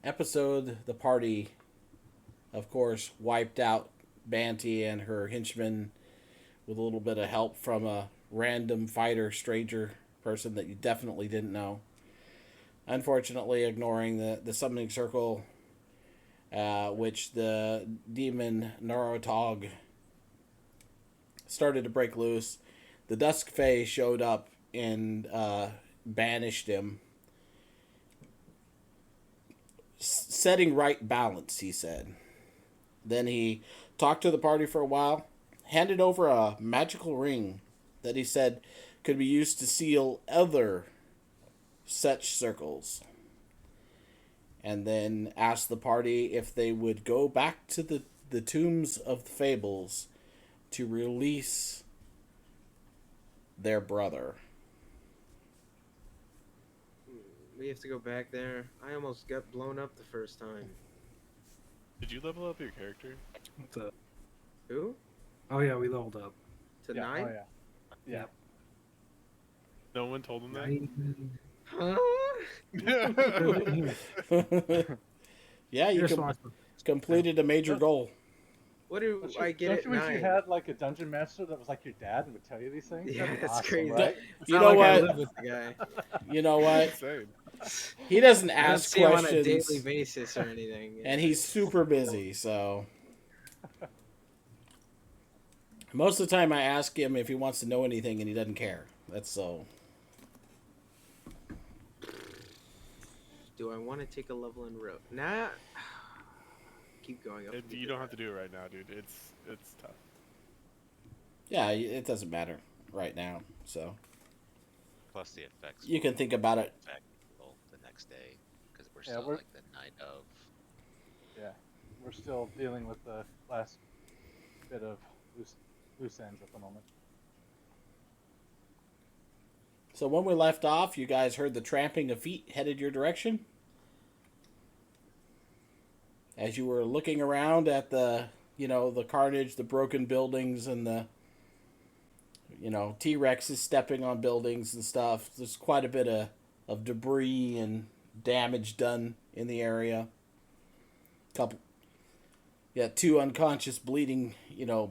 episode, the party, of course, wiped out Banty and her henchmen with a little bit of help from a random fighter, stranger person that you definitely didn't know. Unfortunately, ignoring the summoning circle, which the demon Narotog started to break loose. The Dusk Fae showed up and banished him, setting right balance, he said. Then he talked to the party for a while, handed over a magical ring that he said could be used to seal other such circles, and then asked the party if they would go back to the tombs of the Fables to release their brother. We have to go back there. I almost got blown up the first time. Did you level up your character? What's up? Who? Oh yeah, we leveled up. To Yeah. 9? Oh yeah. Yeah. No one told him that? Huh? Yeah, you completed a major goal. What do Don't you, I get don't at you wish 9? you had like a dungeon master that was like your dad and would tell you these things? Yeah, That'd be it's awesome, crazy. right? It's You not know like I what? live with the guy. You know what? Insane. He doesn't I don't ask see him on a questions, daily basis or anything. and he's super busy. So most of the time, I ask him if he wants to know anything, and he doesn't care. That's so. Do I want to take a level in road? Nah. Keep going up. You don't have to do it right now, dude. It's tough. Yeah, it doesn't matter right now. So Plus the effects. you can think about it. Affect people the next day because we're Yeah, still we're- like the night of. Yeah. We're still dealing with the last bit of loose ends at the moment. So when we left off, you guys heard the tramping of feet headed your direction. As you were looking around at the carnage, the broken buildings, and the T-Rexes stepping on buildings and stuff. There's quite a bit of debris and damage done in the area. Two unconscious, bleeding,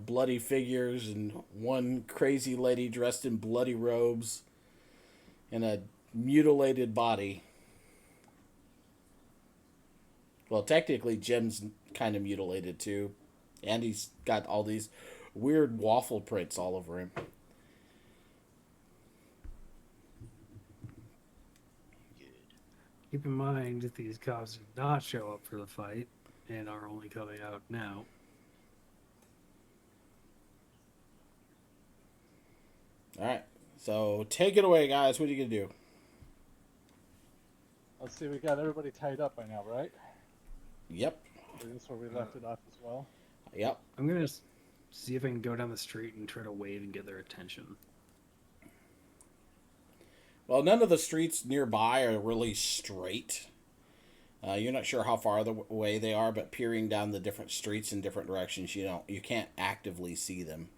bloody figures, and one crazy lady dressed in bloody robes, and a mutilated body. Well, technically, Jim's kind of mutilated too, and he's got all these weird waffle prints all over him. Good. Keep in mind that these cops did not show up for the fight and are only coming out now. All right, so take it away, guys. What are you gonna do? Let's see, we got everybody tied up by now, right? Yep, That's where we left it off as well. yep. I'm gonna see if I can go down the street and try to wave and get their attention. Well, none of the streets nearby are really straight. You're not sure how far away they are, but peering down the different streets in different directions, you can't actively see them.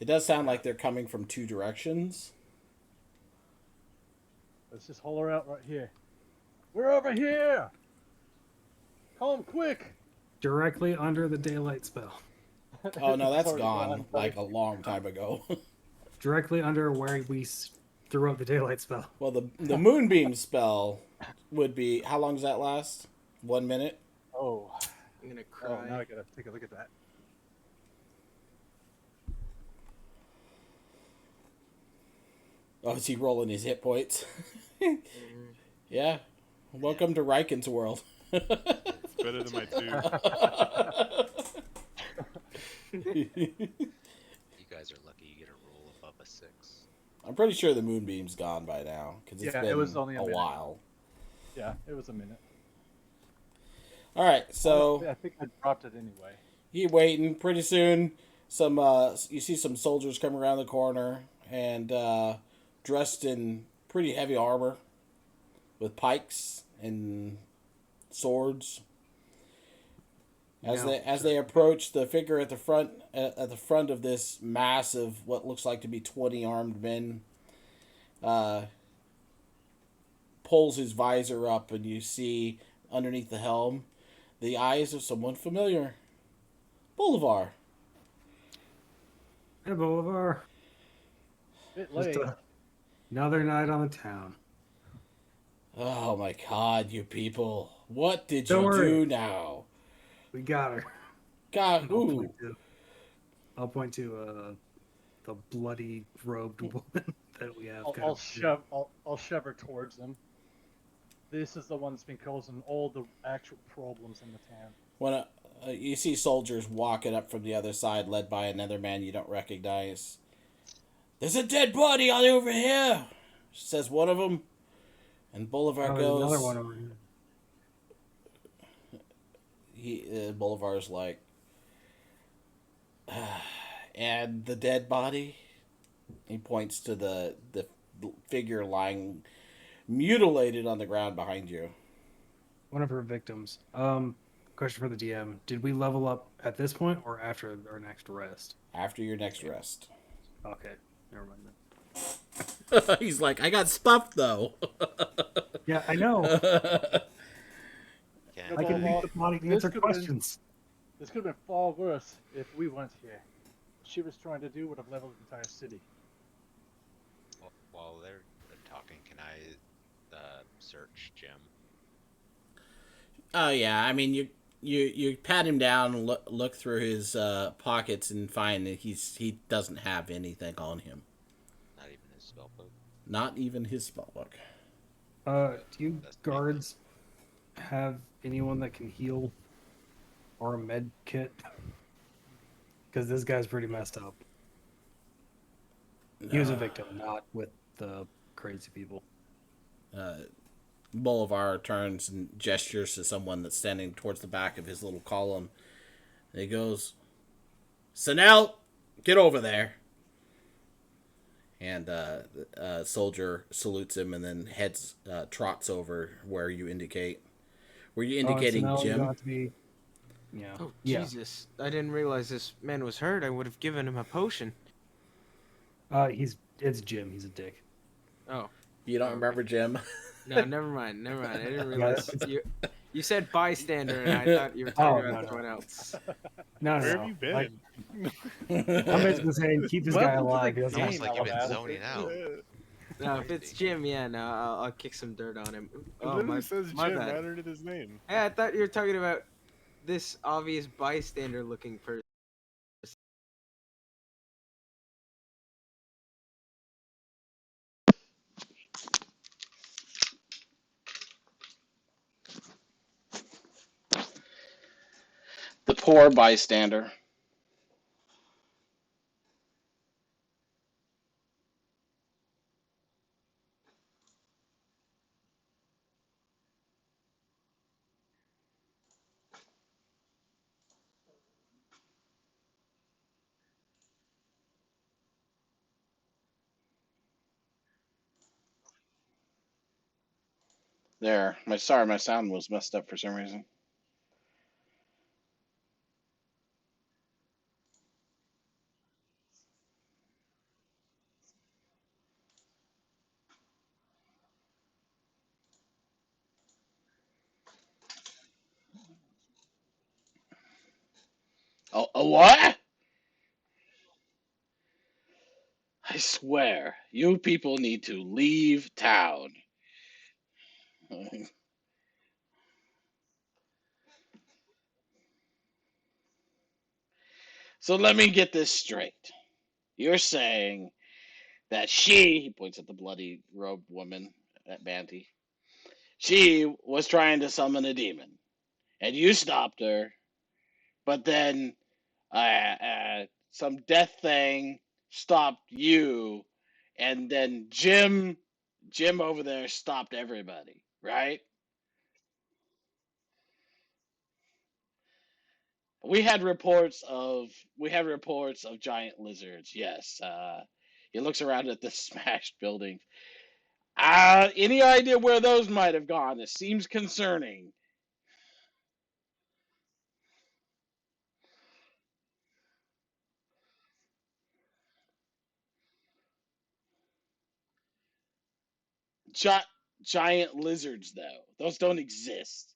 It does sound like they're coming from two directions. Let's just haul her out right here. We're over here! Come quick! Directly under the daylight spell. Oh no, that's Sorry, gone buddy. like a long time ago. Directly under where we threw out the daylight spell. Well, the moonbeam spell would be, how long does that last? 1 minute? Oh. I'm gonna Oh, now cry. I gotta take a look at that. Oh, is he rolling his hit points? Mhm. Yeah. Welcome to Riken's world. It's better than my 2. You guys are lucky you get a roll above a 6. I'm pretty sure the moonbeam's gone by now because it's Yeah, been it was only a minute. while. Yeah, it was a minute. All right, so I think I dropped it anyway. you waiting. Pretty soon, you see some soldiers come around the corner and dressed in pretty heavy armor with pikes and swords. As they approach, the figure at the front of this mass of what looks like to be 20 armed men pulls his visor up, and you see underneath the helm, the eyes of someone familiar. Bolivar. Hey, Bolivar. Bit Just late. another night on the town. Oh my god, you people. What did Don't you worry. do now? We got her. God, And who? I'll point to the bloody robed woman that we have. I'll shove her towards them. This is the one that's been causing all the actual problems in the town. When you see soldiers walking up from the other side, led by another man you don't recognize. There's a dead body on over here, says one of them. And Bolivar There's another goes. one over here. Bolivar's like, and the dead body. He points to the figure lying mutilated on the ground behind you. One of her victims. Question for the DM: did we level up at this point or after our next rest? After your next rest. Okay, never mind then. He's like, I got stuffed though. Yeah, I know. Yeah. I can make the body This answer could've been- questions. This could have been far worse if we weren't here. What she was trying to do would have leveled the entire city. While they're talking, can I search Jim? Oh yeah, I mean you pat him down and look through his pockets and find that he doesn't have anything on him. Not even his spell book. Not even his spellbook. Do you guards have anyone that can heal or a med kit? Because this guy's pretty messed up. He was a victim, not with the crazy people. Bolivar turns and gestures to someone that's standing towards the back of his little column. And he goes, Sanel, get over there. And a soldier salutes him and then trots over where you indicate. Were you indicating so now you Jim? don't have to be... Yeah. Oh, Yeah. Jesus. I didn't realize this man was hurt. I would have given him a potion. It's Jim. He's a dick. Oh. You don't Okay. remember Jim? No, never mind. Never mind. I didn't Yeah, realize. You said bystander, and I thought you were talking about no. someone else. No, Where no. have you been? Like, I'm basically saying keep this guy Welcome to the alive. He doesn't Almost have like you've been Alabama. zoning out. No, if it's Jim, yeah, no, I'll kick some dirt on him. It Oh, literally says my Jim bad. right underneath his name. Hey, I thought you were talking about this obvious bystander-looking person. The poor bystander. There. My sound was messed up for some reason. Oh, a what? I swear, you people need to leave town. So let me get this straight. You're saying that he points at the bloody robed woman, at Banty, she was trying to summon a demon, and you stopped her, but then some death thing stopped you, and then Jim over there stopped everybody, right? We had reports of giant lizards. Yes. He looks around at the smashed building. Any idea where those might have gone? It seems concerning. Gi- Giant lizards, though. Those don't exist.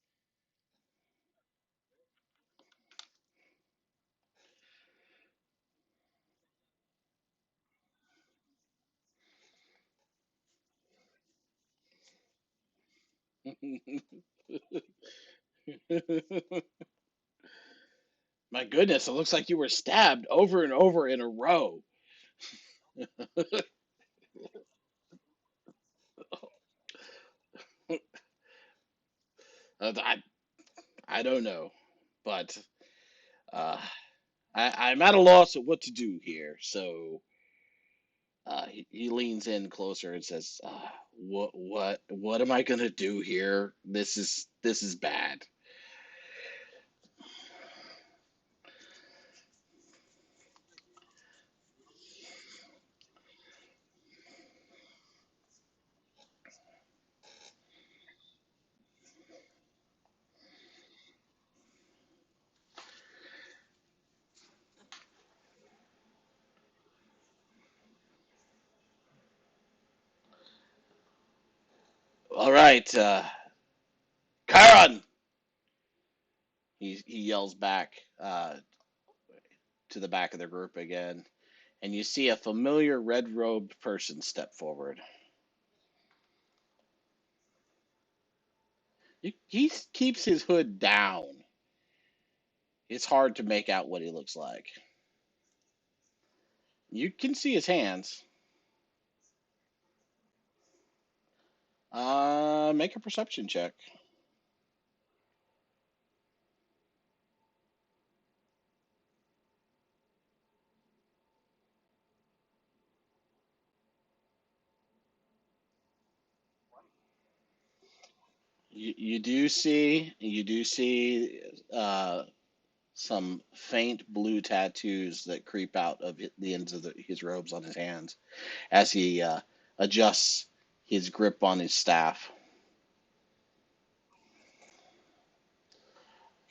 My goodness, it looks like you were stabbed over and over in a row. I, I don't know, but uh, I'm at a loss of what to do here. So he leans in closer and says, what am I gonna do here? This is bad." All right, Chiron! He yells back to the back of the group again, and you see a familiar red robed person step forward. He keeps his hood down. It's hard to make out what he looks like. You can see his hands. Make a perception check. You do see some faint blue tattoos that creep out of the ends of his robes on his hands as he adjusts his grip on his staff.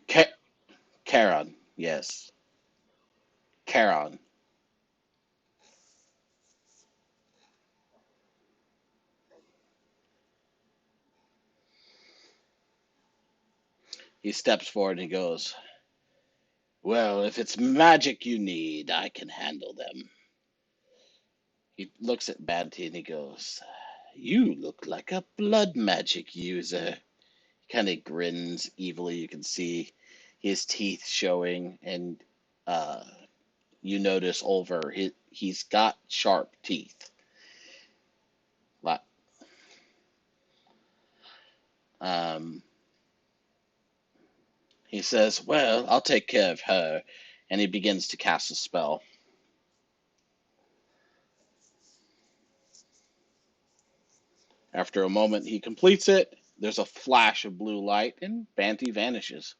Ka- Charon, yes, Charon. He steps forward and he goes, "Well, if it's magic you need, I can handle them." He looks at Banty and he goes, "You look like a blood magic user." He kind of grins evilly. You can see his teeth showing, and uh, you notice over he's got sharp teeth. Like, Um, he says, "Well, I'll take care of her," and he begins to cast a spell. After a moment, he completes it. There's a flash of blue light, and Banty vanishes.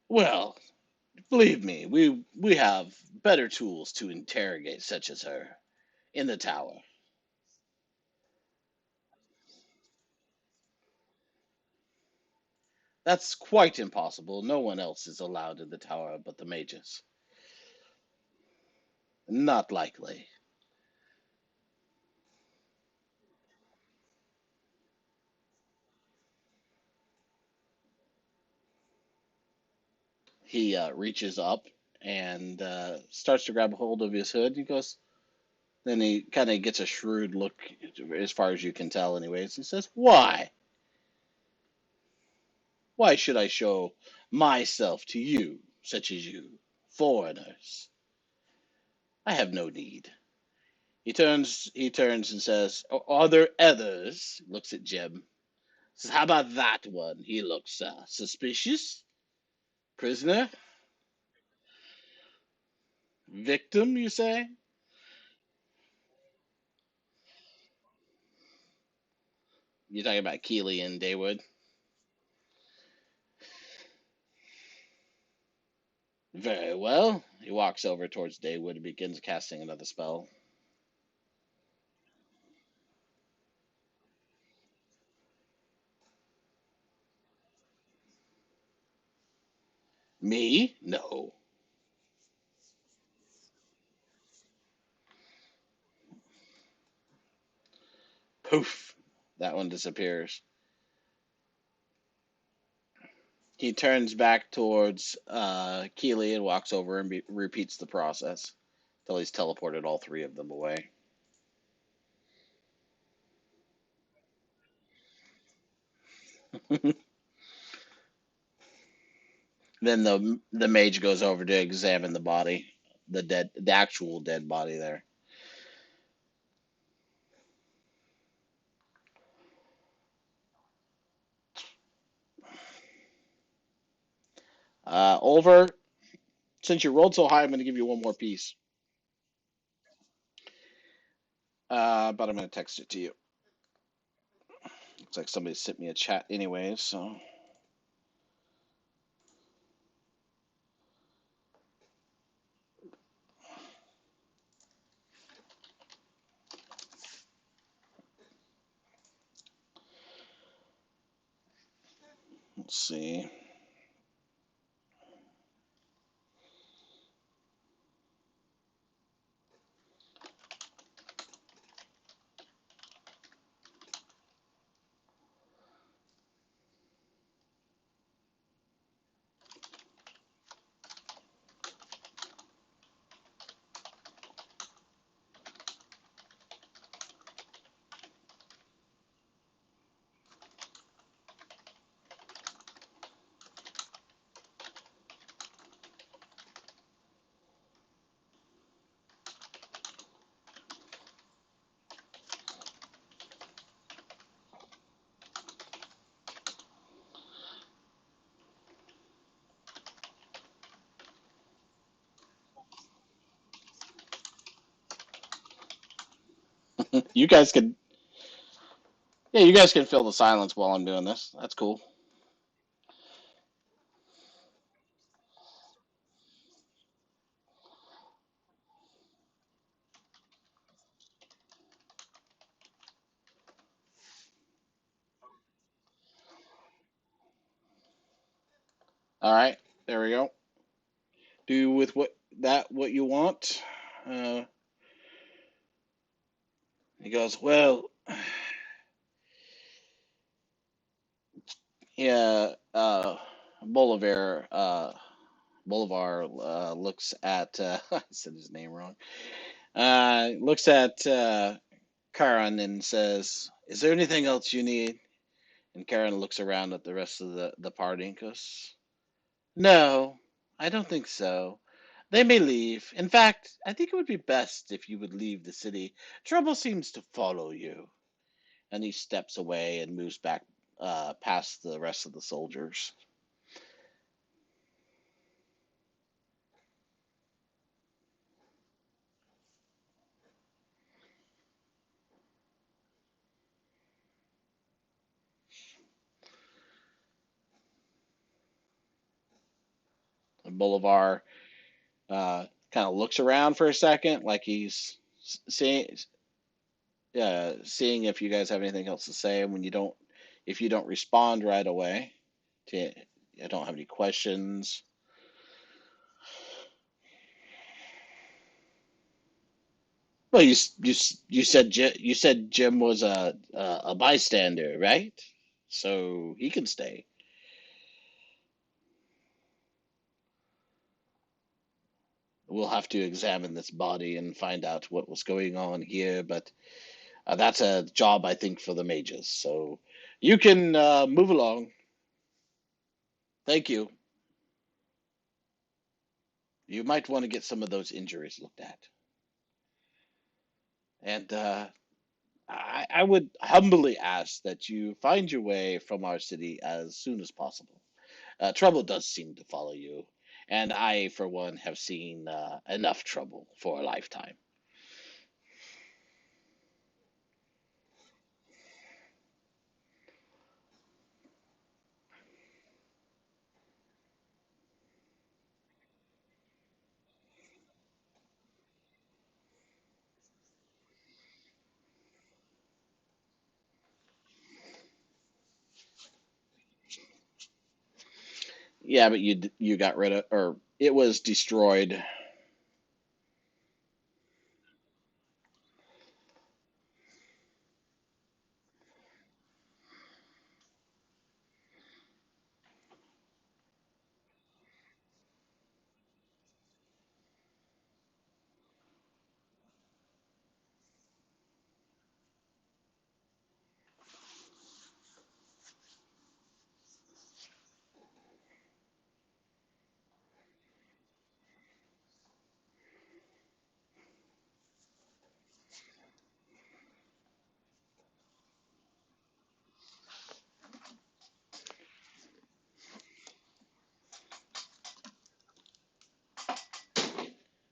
Well, believe me, we have better tools to interrogate such as her in the tower. That's quite impossible. No one else is allowed in the tower but the mages. Not likely. He reaches up and starts to grab a hold of his hood. He goes, then he kind of gets a shrewd look, as far as you can tell, anyways. He says, "Why? Why should I show myself to you, such as you, foreigners? I have no need." He turns and says, "Are there others?" Looks at Jim. Says, "How about that one? He looks suspicious. Prisoner? Victim, you say?" You're talking about Keeley and Daywood? Very well. He walks over towards Daywood and begins casting another spell. Me? No. Poof. That one disappears. He turns back towards Keeley and walks over and repeats the process. till he's teleported all three of them away. Then the mage goes over to examine the body, the actual dead body there. Oliver, since you rolled so high, I'm going to give you one more piece. But I'm going to text it to you. Looks like somebody sent me a chat anyway, so. Let's see. You guys can, yeah, you guys can fill the silence while I'm doing this. That's cool. All right, there we go. Do with what you want. Uh, he goes, well, yeah. Bolivar, Bolivar looks at. I said his name wrong. Looks at Karen and says, "Is there anything else you need?" And Karen looks around at the rest of the party and goes, "No, I don't think so. They may leave. In fact, I think it would be best if you would leave the city. Trouble seems to follow you." And he steps away and moves back past the rest of the soldiers. And Bolivar kind of looks around for a second, like he's seeing seeing if you guys have anything else to say. And when you don't, if you don't respond right away, to, I don't have any questions. Well, you said Jim was a bystander, right? So he can stay. We'll have to examine this body and find out what was going on here, but that's a job I think for the mages. So you can move along. Thank you. You might want to get some of those injuries looked at. And I would humbly ask that you find your way from our city as soon as possible. Trouble does seem to follow you, and I, for one, have seen enough trouble for a lifetime. Yeah, but you got rid of, or it was destroyed.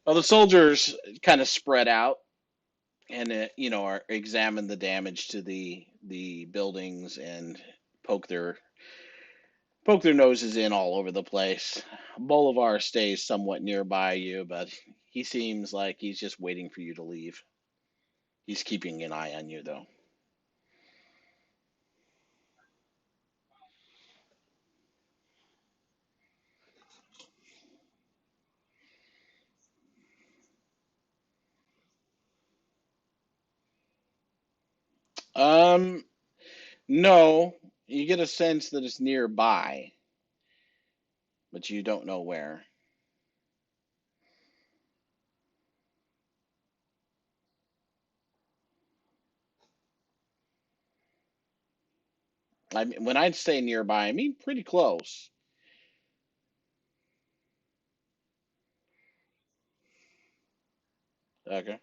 Well, the soldiers kind of spread out and are examine the damage to the buildings and poke their poke their noses in all over the place. Bolivar stays somewhat nearby you, but he seems like he's just waiting for you to leave. He's keeping an eye on you, though. Um, no, you get a sense that it's nearby, but you don't know where. I mean, when I say nearby, I mean pretty close. Okay.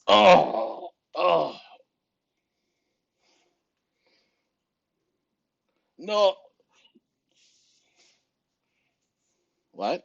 Oh, oh, no. What?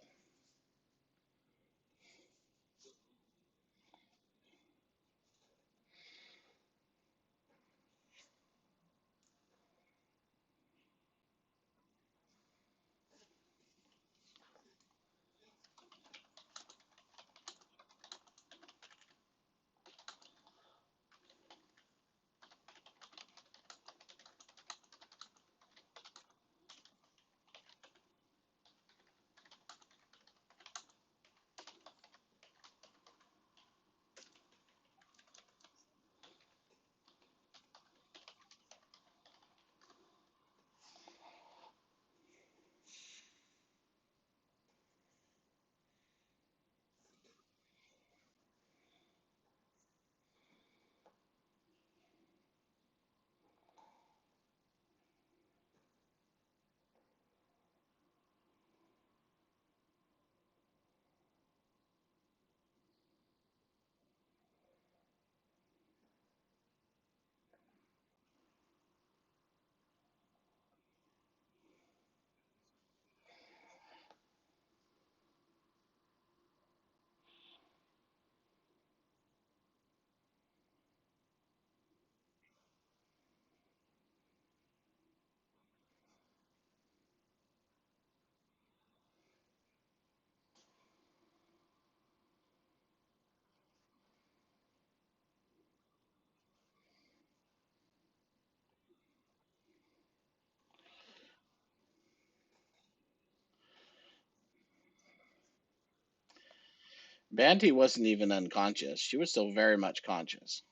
Banty wasn't even unconscious. She was still very much conscious.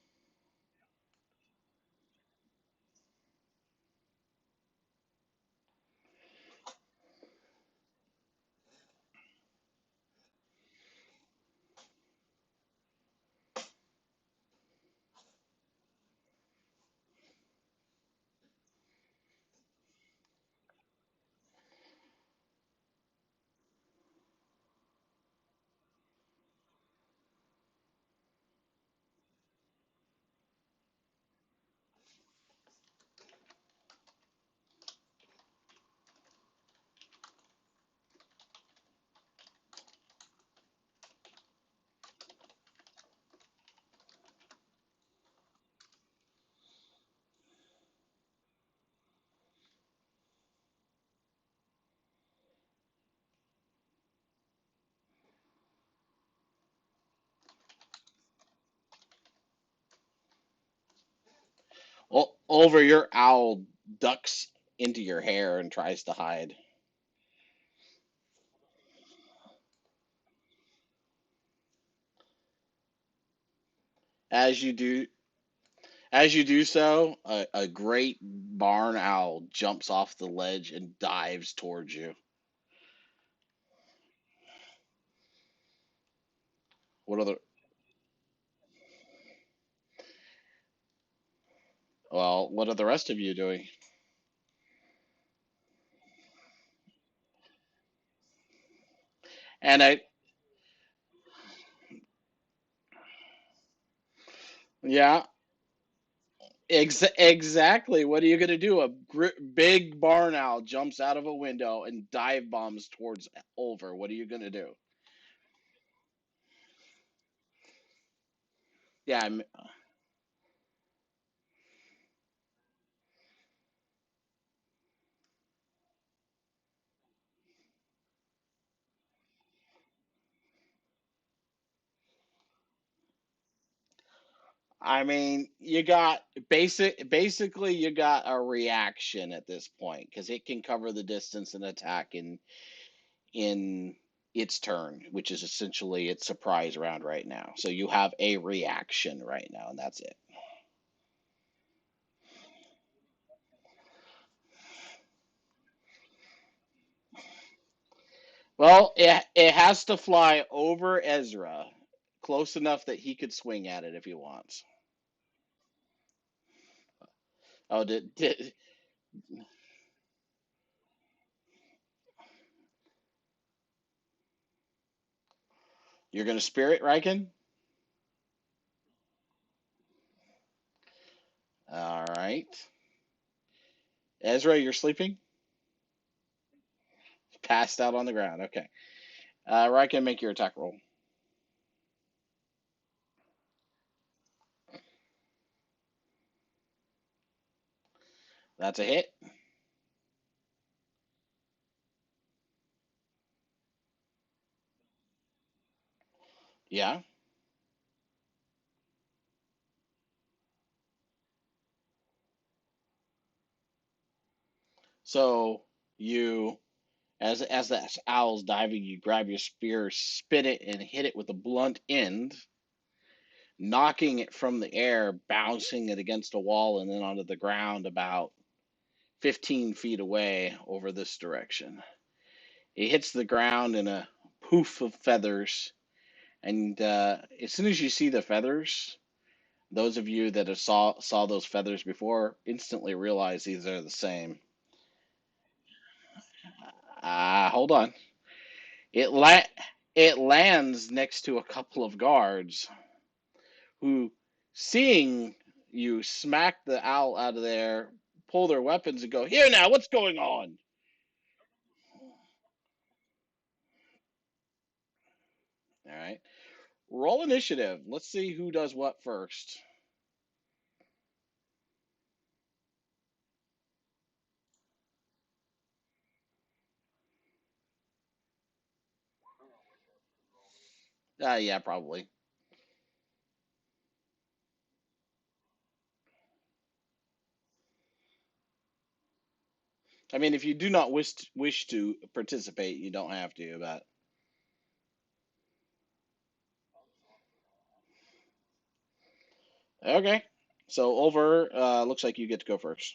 Over your owl ducks into your hair and tries to hide. As you do, as you do so, a great barn owl jumps off the ledge and dives towards you. What are the what are the rest of you doing? And I, yeah, exactly. What are you gonna do? Big barn owl jumps out of a window and dive bombs towards Ulver. What are you gonna do? Yeah, I mean, you got basically you got a reaction at this point because it can cover the distance and attack in its turn, which is essentially its surprise round right now. So you have a reaction right now, and that's it. Well, it has to fly over Ezra, close enough that he could swing at it if he wants. Oh, you're gonna spirit Riken? All right, Ezra, you're sleeping, passed out on the ground. Okay, Riken, make your attack roll. That's a hit. Yeah. So you, as that owl's diving, you grab your spear, spin it, and hit it with a blunt end, knocking it from the air, bouncing it against a wall and then onto the ground about 15 feet away over this direction. It hits the ground in a poof of feathers, and as soon as you see the feathers, those of you that have saw those feathers before instantly realize these are the same. Hold on. It la- it lands next to a couple of guards who, seeing you smack the owl out of there, pull their weapons and go, "Here now, what's going on?" All right. Roll initiative. Let's see who does what first. Yeah, probably. I mean, if you do not wish to participate, you don't have to. But Okay. So over. Looks like you get to go first.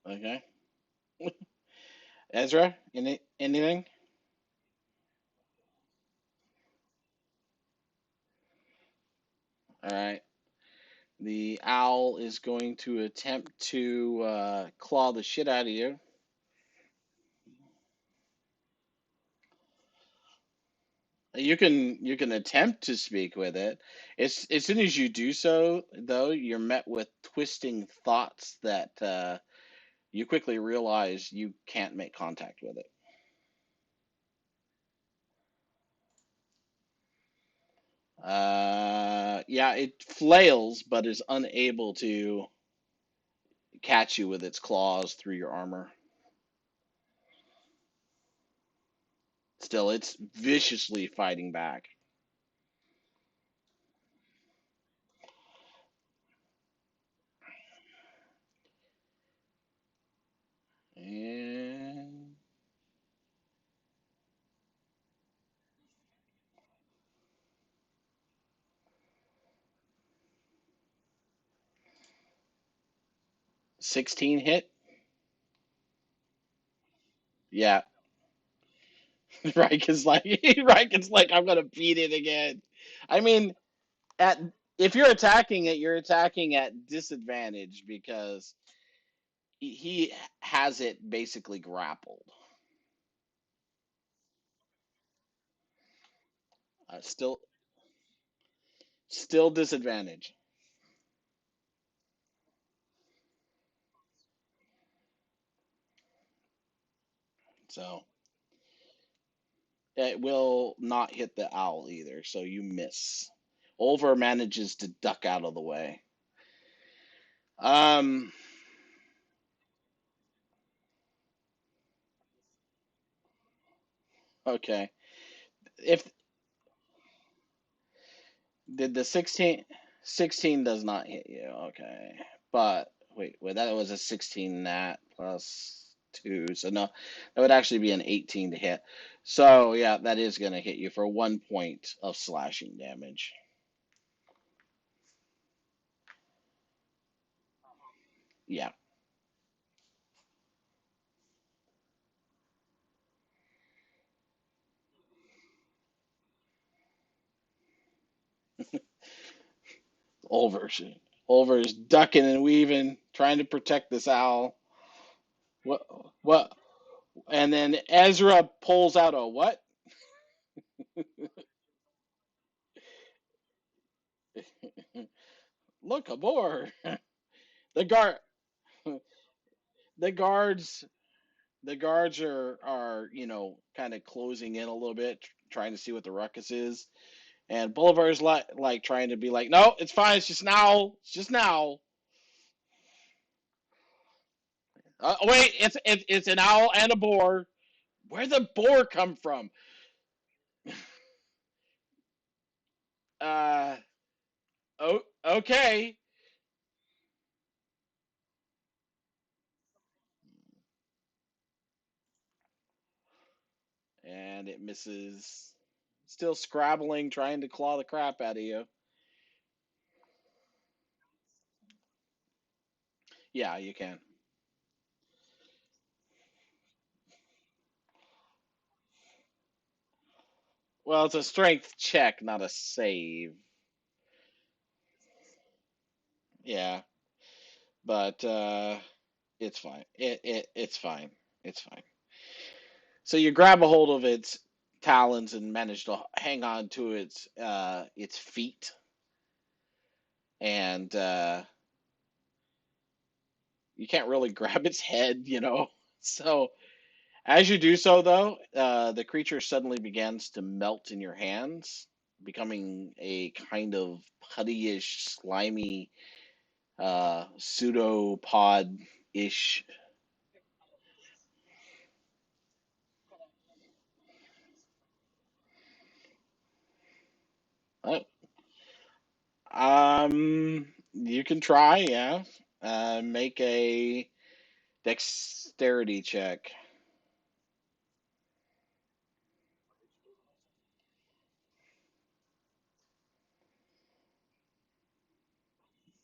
Okay. Ezra, anything? All right. The owl is going to attempt to claw the shit out of you. You can attempt to speak with it. As soon as you do so, though, you're met with twisting thoughts that you quickly realize you can't make contact with it. Yeah, it flails, but is unable to catch you with its claws through your armor. Still, it's viciously fighting back. And 16 hit. Yeah, Riken's like Riken's like I'm gonna beat it again. I mean, at if you're attacking it, you're attacking at disadvantage because he has it basically grappled. Still, still disadvantage. So it will not hit the owl either. So you miss. Olver manages to duck out of the way. Um. Okay. If did the 16 does not hit you. Okay. But wait, that was a 16 nat plus 2. So no, that would actually be an 18 to hit. So yeah, that is going to hit you for 1 point of slashing damage. Yeah. Ulver's Ulver's ducking and weaving, trying to protect this owl. What what and then Ezra pulls out a what? Look aboard. The guard the guards the guards are kind of closing in a little bit, trying to see what the ruckus is, and Bolivar's like trying to be like, no, it's fine, it's just now, it's just now. Wait, it's an owl and a boar. Where'd the boar come from? Uh, oh, okay, and it misses. Still scrabbling, trying to claw the crap out of you. Yeah, you can. Well, it's a strength check, not a save. Yeah, but it's fine. It's fine. It's fine. So you grab a hold of its talons and manage to hang on to its feet, and you can't really grab its head. So as you do so, though, the creature suddenly begins to melt in your hands, becoming a kind of puttyish, slimy, pseudopod ish. can try, yeah. Make a dexterity check.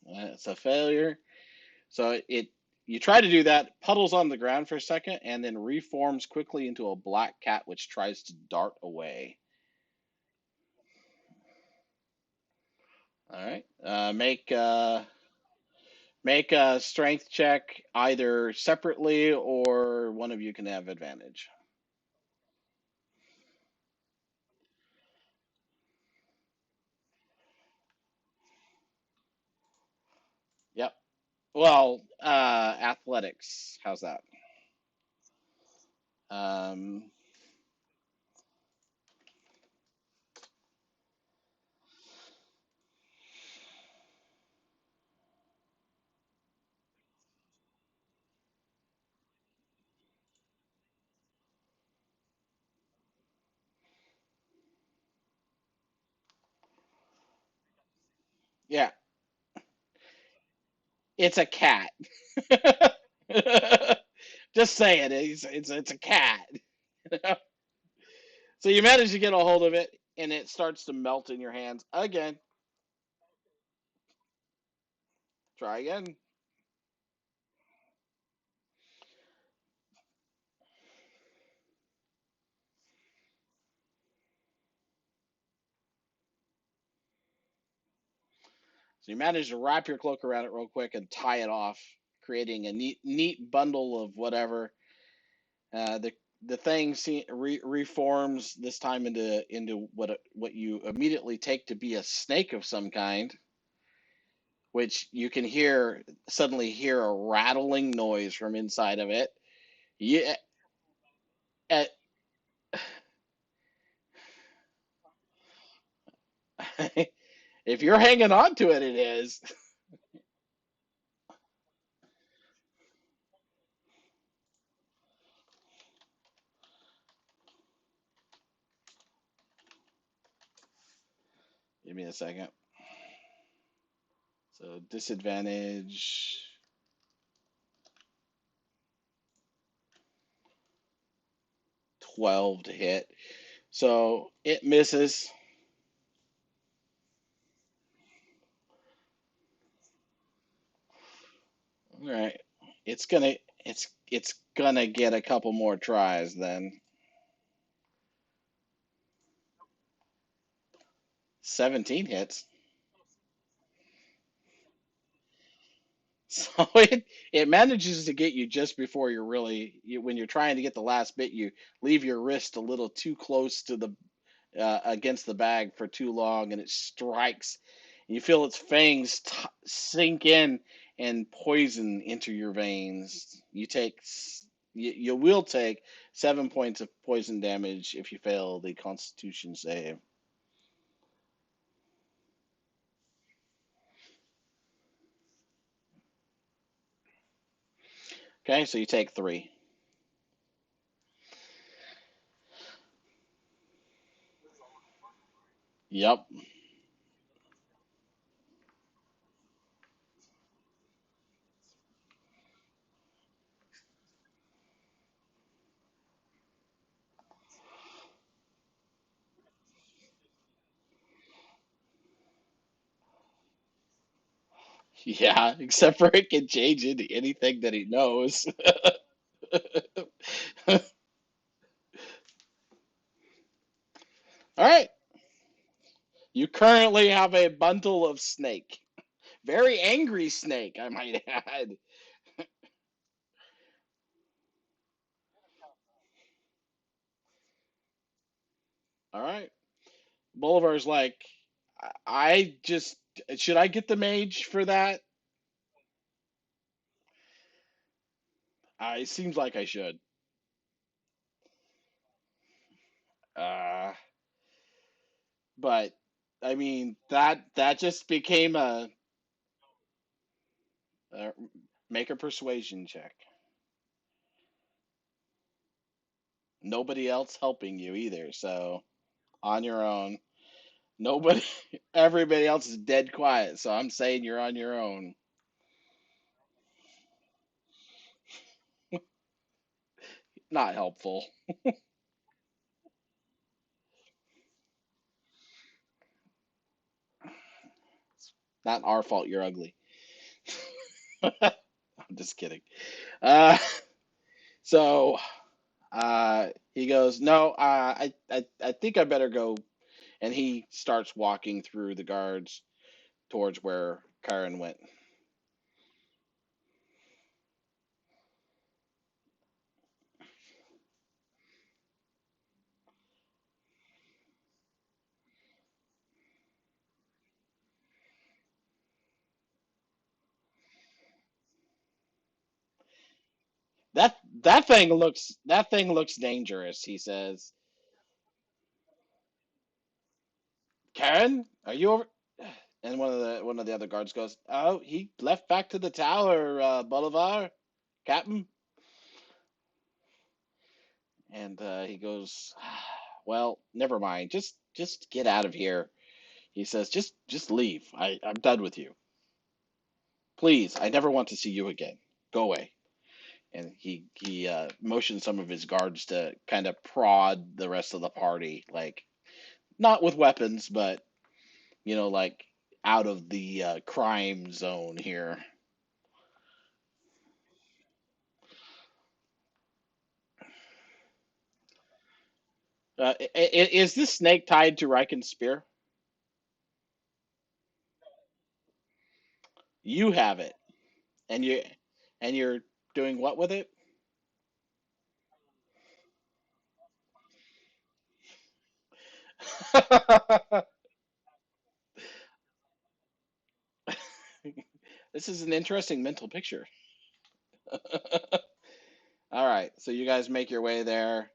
It's a failure. So it you try to do that, puddles on the ground for a second, and then reforms quickly into a black cat which tries to dart away. All right. Make a strength check either separately or one of you can have advantage. Yep. Well, athletics. How's that? Um, yeah, it's a cat. Just say it. It's a cat. So you manage to get a hold of it, and it starts to melt in your hands again. Try again. So you manage to wrap your cloak around it real quick and tie it off, creating a neat bundle of whatever. The thing reforms this time into what you immediately take to be a snake of some kind, which you can suddenly hear a rattling noise from inside of it. Yeah, uh, if you're hanging on to it, it is. Give me a second. So disadvantage 12 to hit. So it misses. All right. It's gonna it's gonna get a couple more tries then. 17 hits. So it manages to get you just before when you're trying to get the last bit, you leave your wrist a little too close to the against the bag for too long, and it strikes. You feel its fangs sink in and poison into your veins. You will take 7 points of poison damage if you fail the Constitution save. Okay, so you take 3. Yep. Yeah, except for it can change into anything that he knows. All right. You currently have a bundle of snake. Very angry snake, I might add. All right. Bolivar's like, I just should I get the mage for that? It seems like I should. Uh, but I mean that just became a make a persuasion check. Nobody else helping you either, so on your own. Nobody, everybody else is dead quiet, so I'm saying you're on your own. Not helpful. Not our fault you're ugly. I'm just kidding. Uh, so he goes, no, I think I better go. And he starts walking through the guards towards where Karen went. That thing looks dangerous, he says. Karen, are you over? And one of the other guards goes, "Oh, he left back to the tower, Bolivar, Captain." And he goes, "Well, never mind. Just get out of here." He says, "Just leave. I'm done with you. Please, I never want to see you again. Go away." And he motioned some of his guards to kind of prod the rest of the party, like not with weapons, but like out of the crime zone here. Is this snake tied to Riken's spear? You have it, and you're doing what with it? This is an interesting mental picture. All right, so you guys make your way there.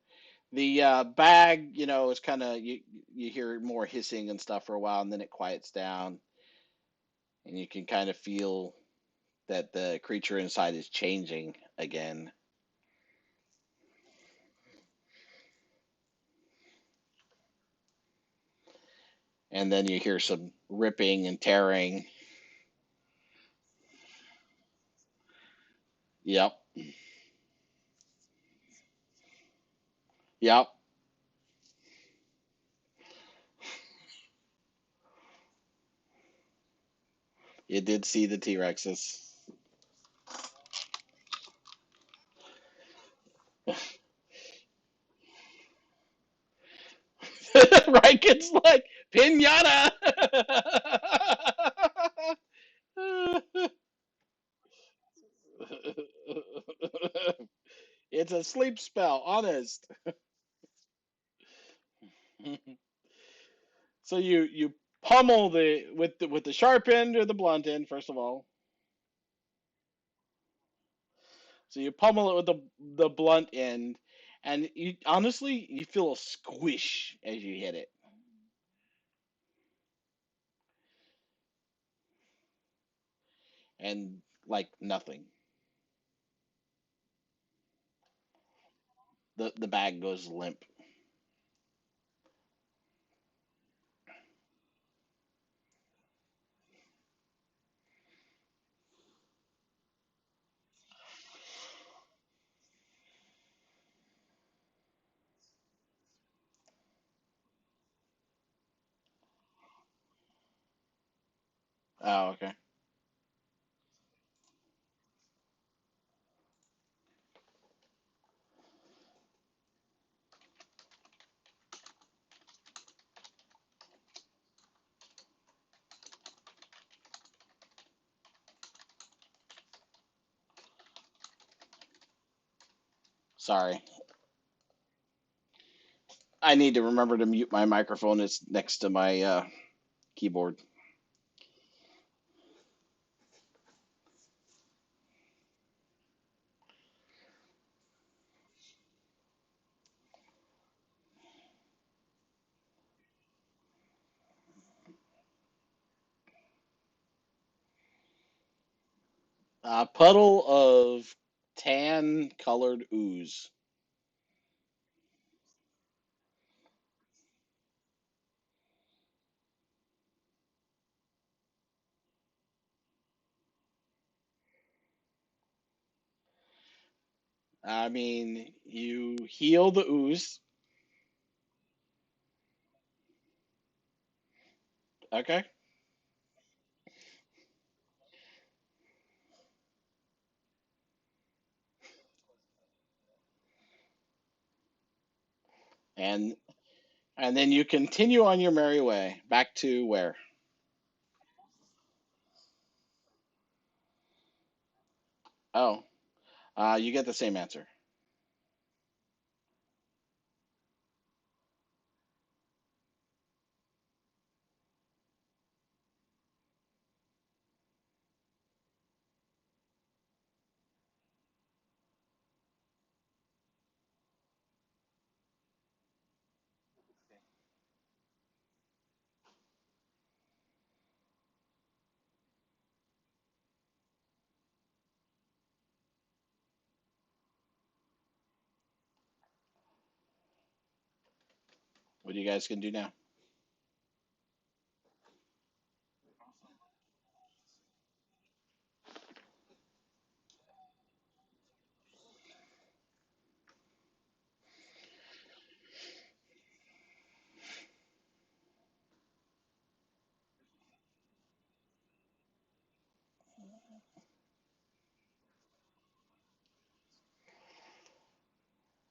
The bag, is kind of you hear more hissing and stuff for a while, and then it quiets down, and you can kind of feel that the creature inside is changing again. And then you hear some ripping and tearing. Yep, yep. You did see the T Rexes. Riken's like pinata. It's a sleep spell, honest. So you pummel the with the sharp end or the blunt end, first of all. So you pummel it with the blunt end, and you honestly you feel a squish as you hit it, and like nothing. The bag goes limp. Oh, okay. Sorry. I need to remember to mute my microphone. It's next to my keyboard. A puddle of tan colored ooze. I mean, you heal the ooze. Okay. And and then you continue on your merry way back to where? Oh, you get the same answer. What you guys can do now?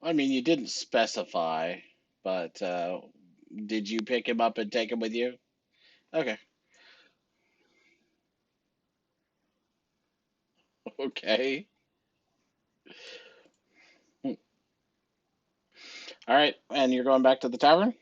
I mean, you didn't specify, but did you pick him up and take him with you? Okay. Okay. All right. And you're going back to the tavern?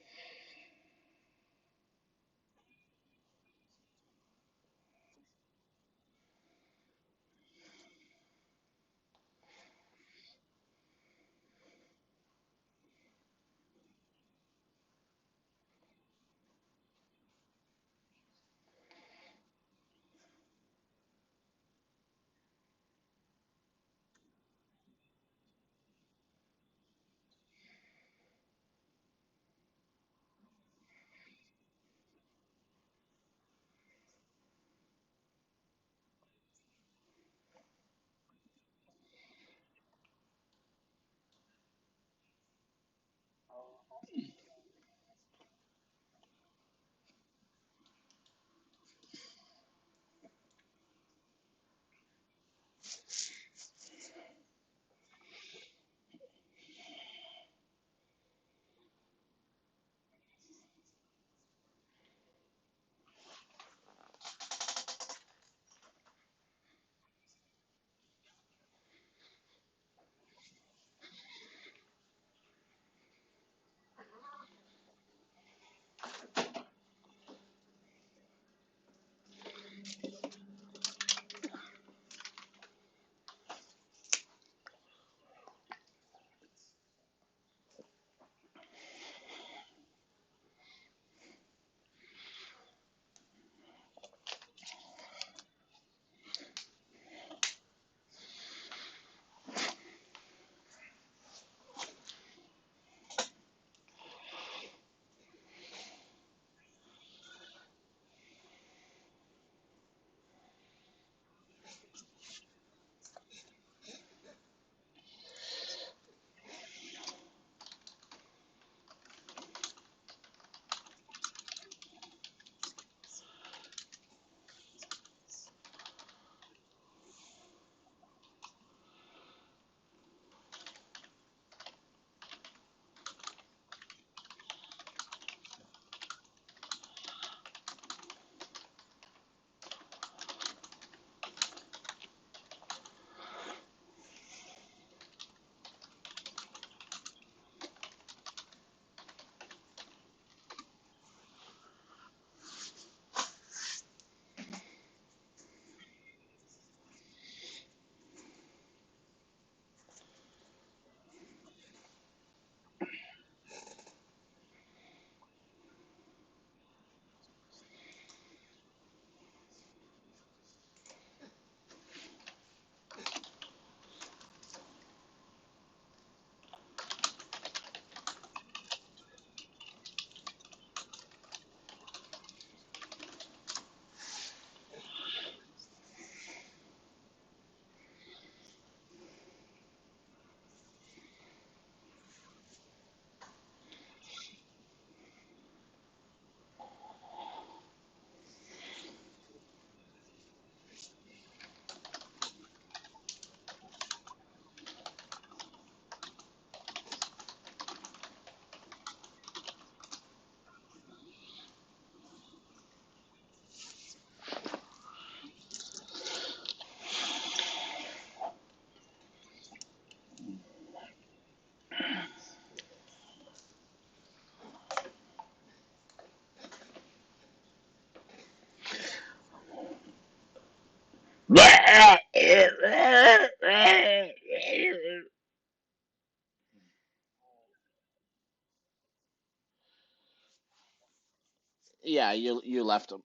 Yeah, you left him.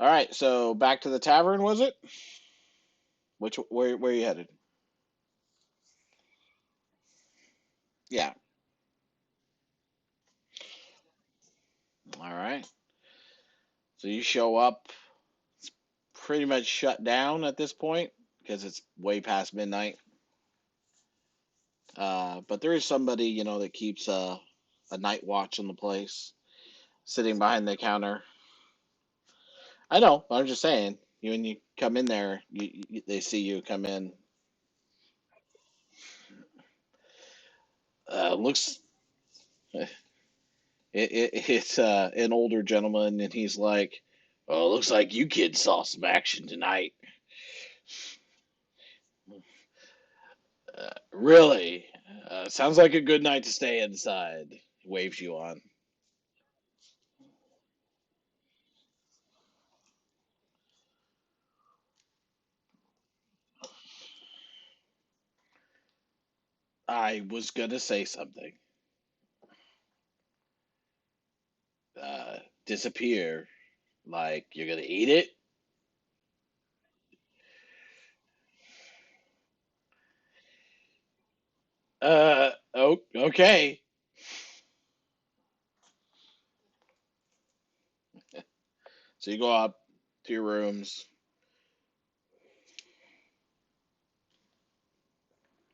All right, so back to the tavern, was it? Where you headed? Yeah. All right. So you show up. It's pretty much shut down at this point because it's way past midnight. But there is somebody that keeps a night watch on the place, sitting behind the counter. I know. I'm just saying. When you come in there, they see you come in. Looks it's an older gentleman, and he's like, "Oh, looks like you kids saw some action tonight. Really? Sounds like a good night to stay inside." He waves you on. I was gonna say something. Disappear. Like you're gonna eat it? Oh, okay. So you go up to your rooms,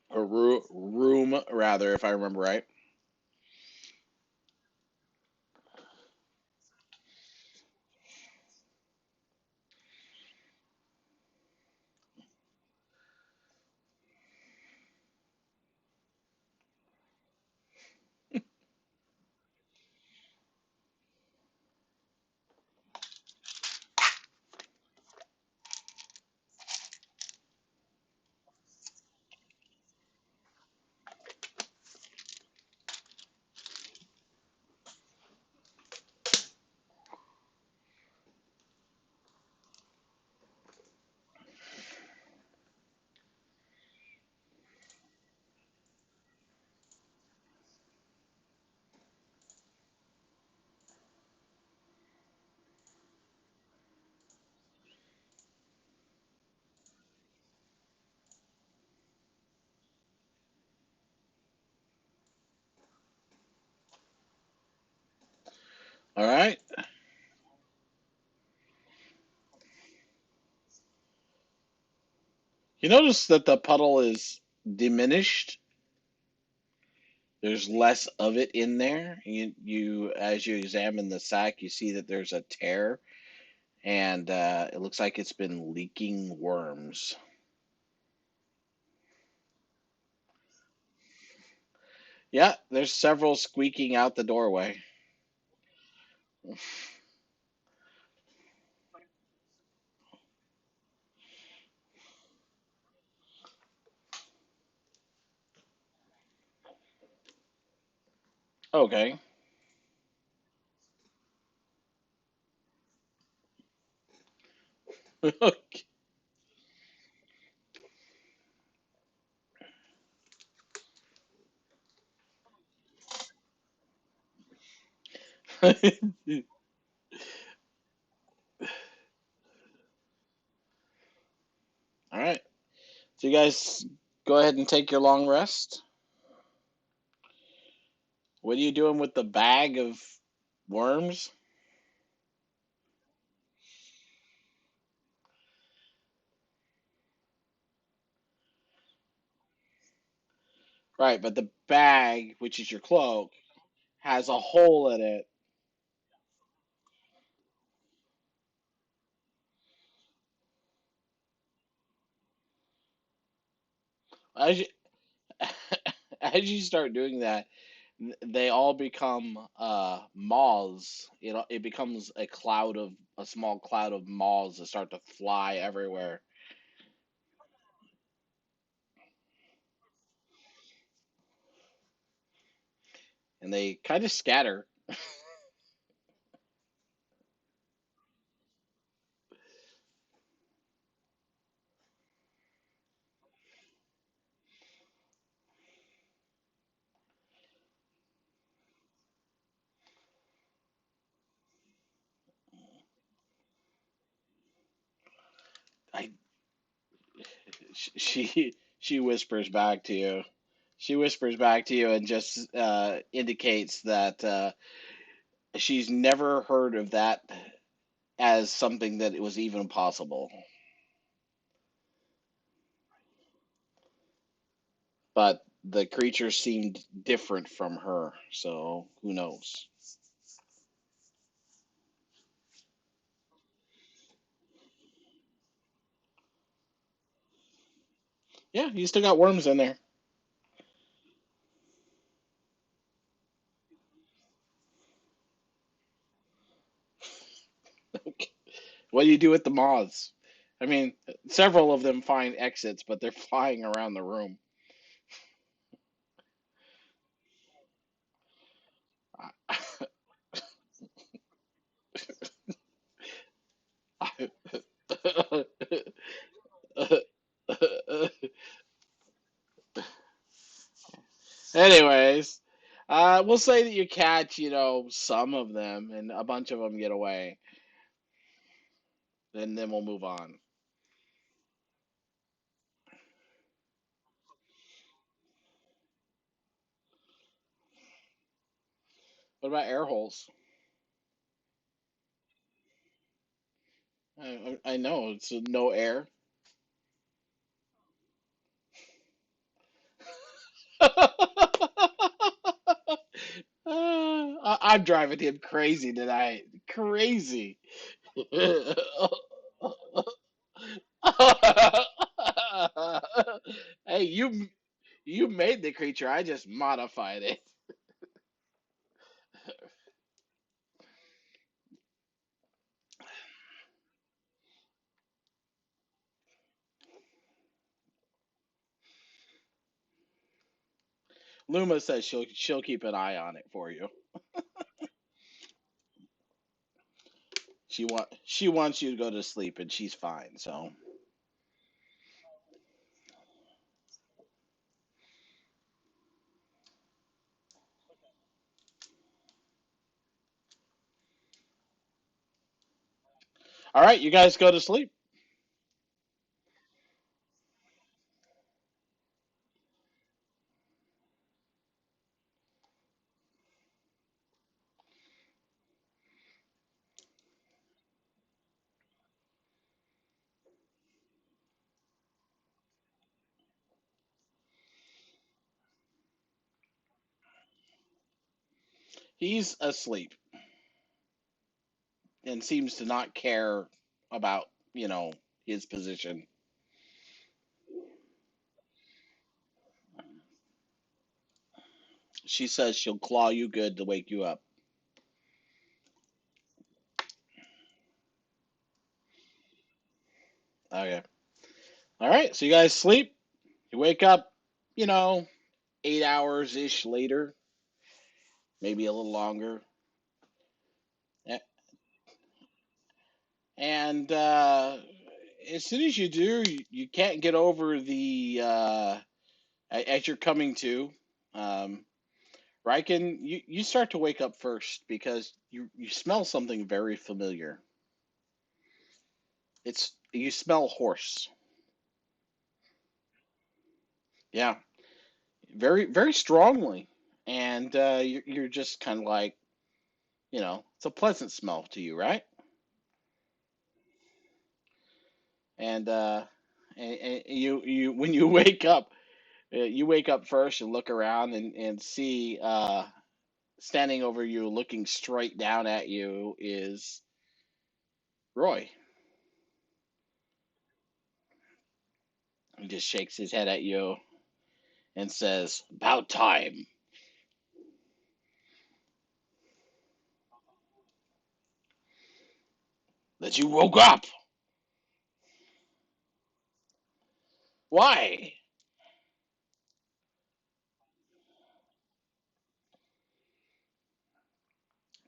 or room rather, if I remember right. All right. You notice that the puddle is diminished. There's less of it in there. As you examine the sack, you see that there's a tear, and it looks like it's been leaking worms. Yeah, there's several squeaking out the doorway. Okay. All right. So you guys go ahead and take your long rest. What are you doing with the bag of worms? Right, but the bag, which is your cloak, has a hole in it. As you, as you start doing that, they all become moths. It becomes a small cloud of moths that start to fly everywhere, and they kind of scatter. She whispers back to you. She whispers back to you and just indicates that she's never heard of that as something that it was even possible. But the creature seemed different from her, so who knows? Yeah, you still got worms in there. What do you do with the moths? I mean, several of them find exits, but they're flying around the room. Anyways, we'll say that you catch, some of them, and a bunch of them get away, and then we'll move on. What about air holes? I know it's no air. I'm driving him crazy tonight. Crazy. Hey, you made the creature. I just modified it. Luma says she'll keep an eye on it for you. She wants you to go to sleep, and she's fine. So, all right, you guys go to sleep. He's asleep and seems to not care about his position. She says she'll claw you good to wake you up. Okay. All right. So you guys sleep. You wake up. You know, 8 hours ish later, maybe a little longer. And as soon as you do, you can't get over the as you're coming to. Um, Riken, you start to wake up first because you smell something very familiar. You smell horse. Yeah, very very strongly, and you're just kind of like it's a pleasant smell to you, right? And you when you wake up first and look around and see standing over you, looking straight down at you, is Roy. He just shakes his head at you and says, "About time that you woke up. Why?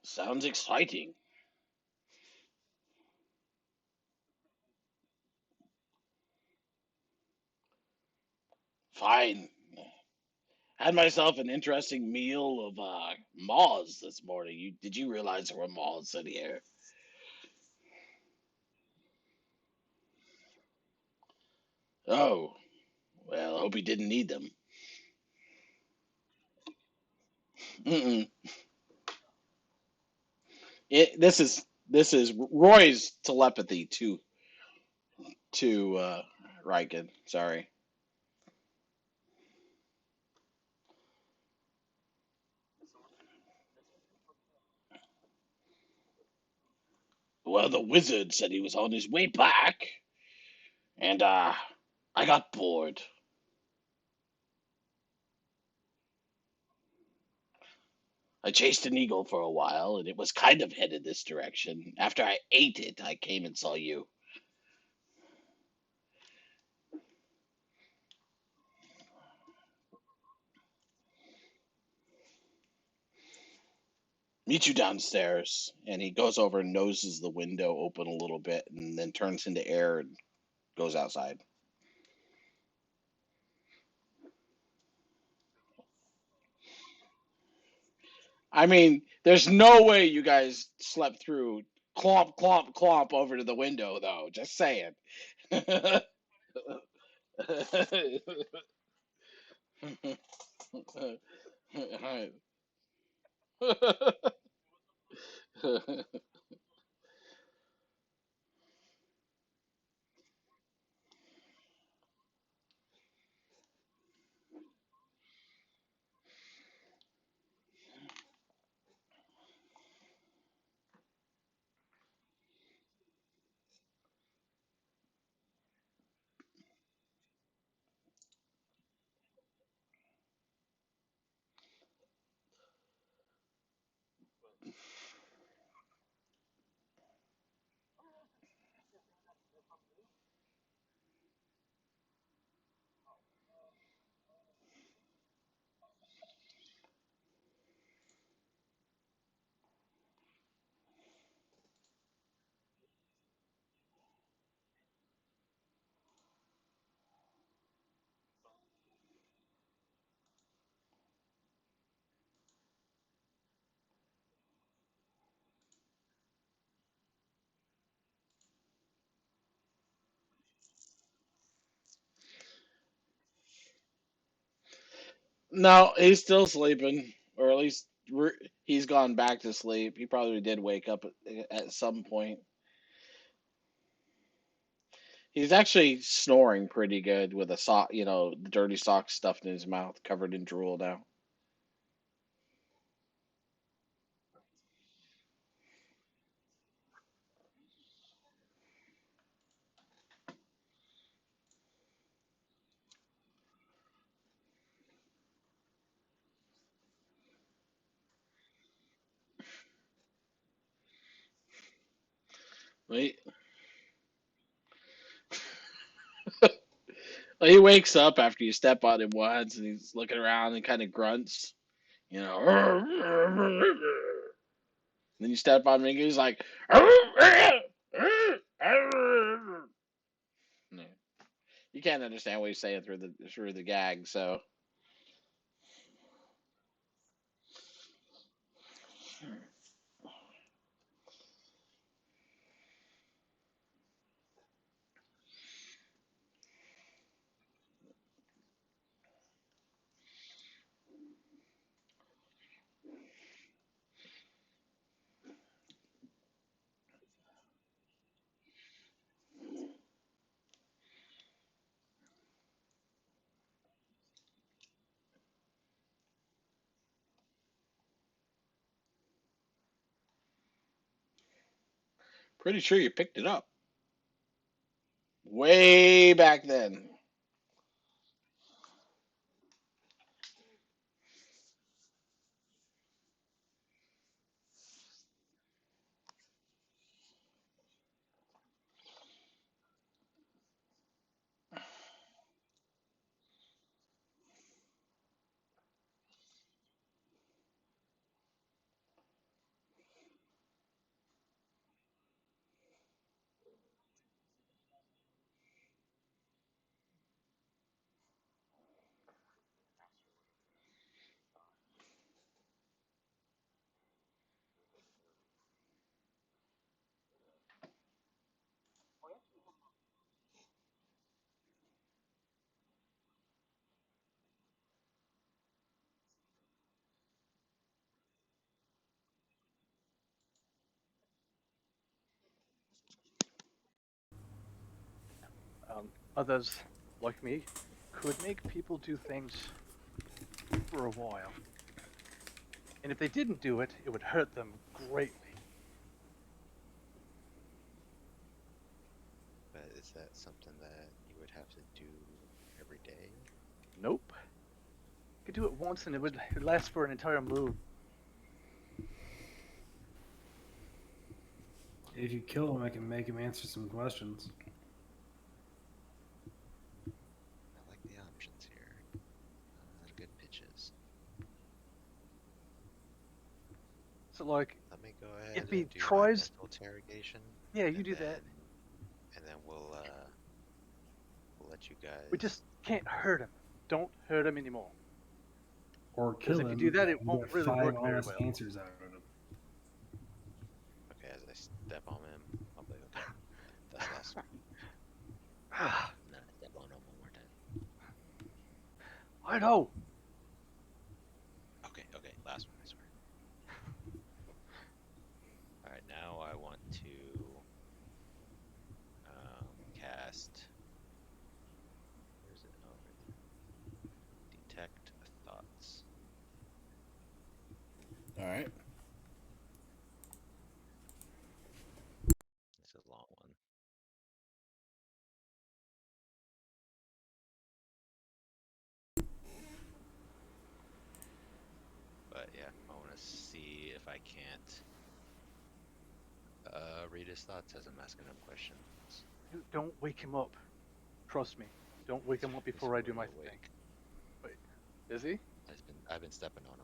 Sounds exciting. Fine. Had myself an interesting meal of moths this morning. Did you realize there were moths in here? Oh, well, I hope he didn't need them. Mm-mm. This is Roy's telepathy to Riken. Sorry. Well, the wizard said he was on his way back, and I got bored. I chased an eagle for a while, and it was kind of headed this direction. After I ate it, I came and saw you. Meet you downstairs. And he goes over and noses the window open a little bit, and then turns into air and goes outside. I mean, there's no way you guys slept through clomp, clomp, clomp over to the window, though. Just saying. No, he's still sleeping, or at least he's gone back to sleep. He probably did wake up at some point. He's actually snoring pretty good with a sock, the dirty sock stuffed in his mouth, covered in drool now. He, he wakes up after you step on him once, and he's looking around and kind of grunts, you know. Then you step on him, and he's like, yeah. You can't understand what he's saying through the gag, so pretty sure you picked it up way back then. Others, like me, could make people do things for a while. And if they didn't do it, it would hurt them greatly. But is that something that you would have to do every day? Nope. You could do it once and it'd last for an entire move. If you kill him, I can make him answer some questions. I like the options here. Good pitches. So, like, Let me go ahead if he and do tries, my mental interrogation. yeah, you and do then, that. And then we'll let you guys. We just can't hurt him. Don't hurt him anymore. Or Because kill if him. you do that, it and won't get really 5 work very honest well. answers out of him. Okay, as I step on him, I'll be like, okay. That's last one. Ah, No, step on him one more time. I know. Okay, last one, I swear. Alright, now I want to cast. Where's it? Oh, right there. Detect thoughts. All right. It's a long one. But yeah, I want to see if I can't read his thoughts as I'm asking him questions. Don't wake him up. Trust me. Don't wake him up before I do my fully thing. Wait, is he? I've been stepping on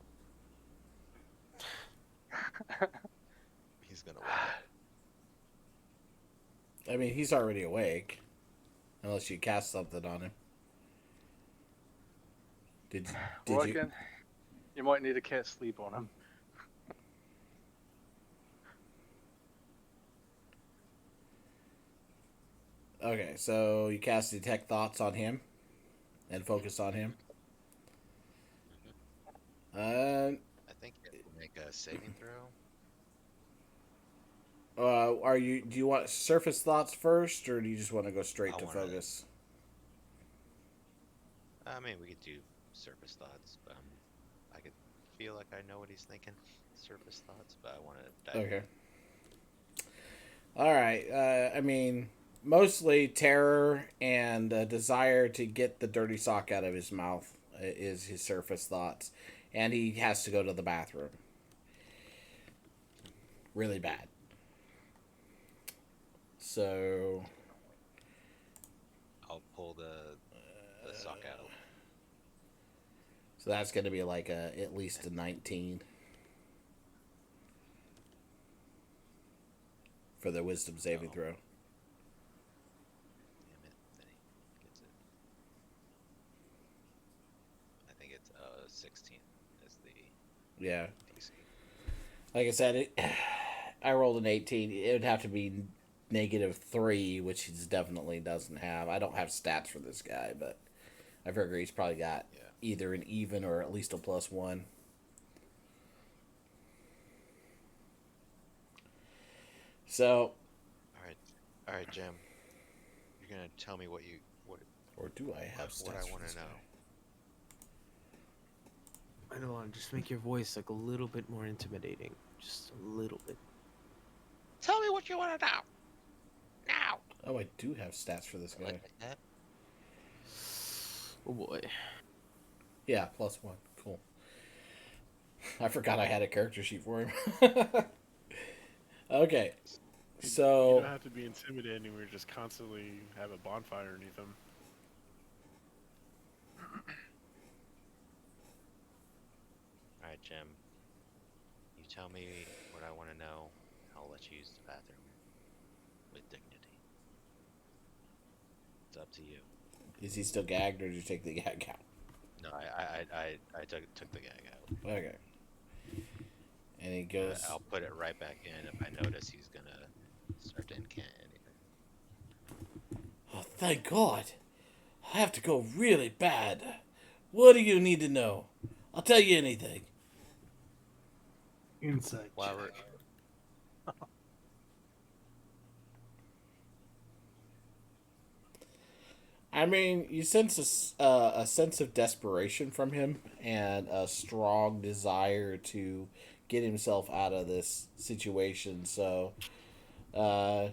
him. He's gonna wake up. I mean, he's already awake. Unless you cast something on him. Did you? Reckon you might need to cast sleep on him. Okay, so you cast detect thoughts on him, and focus on him. I think you have to make a saving throw. Are you? Do you want surface thoughts first, or do you just want to go straight I to wanna- focus? I mean, we could do surface thoughts, but I could feel like I know what he's thinking. Surface thoughts, but I want to dive. Okay. All right. I mean, mostly terror and a desire to get the dirty sock out of his mouth is his surface thoughts, and he has to go to the bathroom. Really bad. So I'll pull the sock out. So that's going to be like at least a 19 for the wisdom saving throw. Damn it! Then he gets it. I think it's 16 is the Yeah. DC. Like I said, I rolled an 18. It would have to be -3, which he definitely doesn't have. I don't have stats for this guy, but I figure he's probably got either an even or at least a +1. So, all right, Jim. You're gonna tell me what or do I have what stats I for want this to know. guy? I don't want to just make your voice like a little bit more intimidating, just a little bit. Tell me what you want to know. Now. Oh, I do have stats for this guy. Like that. Oh boy. Yeah, +1. Cool. I forgot I had a character sheet for him. Okay. You So don't have to be intimidating. We just constantly have a bonfire underneath them. All right, Jim. You tell me what I want to know. I'll let you use the bathroom with dignity. It's up to you. is he still gagged, or did you take the gag out? No, I took the gag out. Okay. And he goes. I'll put it right back in if I notice he's gonna start to incant anything. Oh, thank God. I have to go really bad. What do you need to know? I'll tell you anything. Insight. While check. I mean, you sense a sense of desperation from him and a strong desire to get himself out of this situation. So, uh,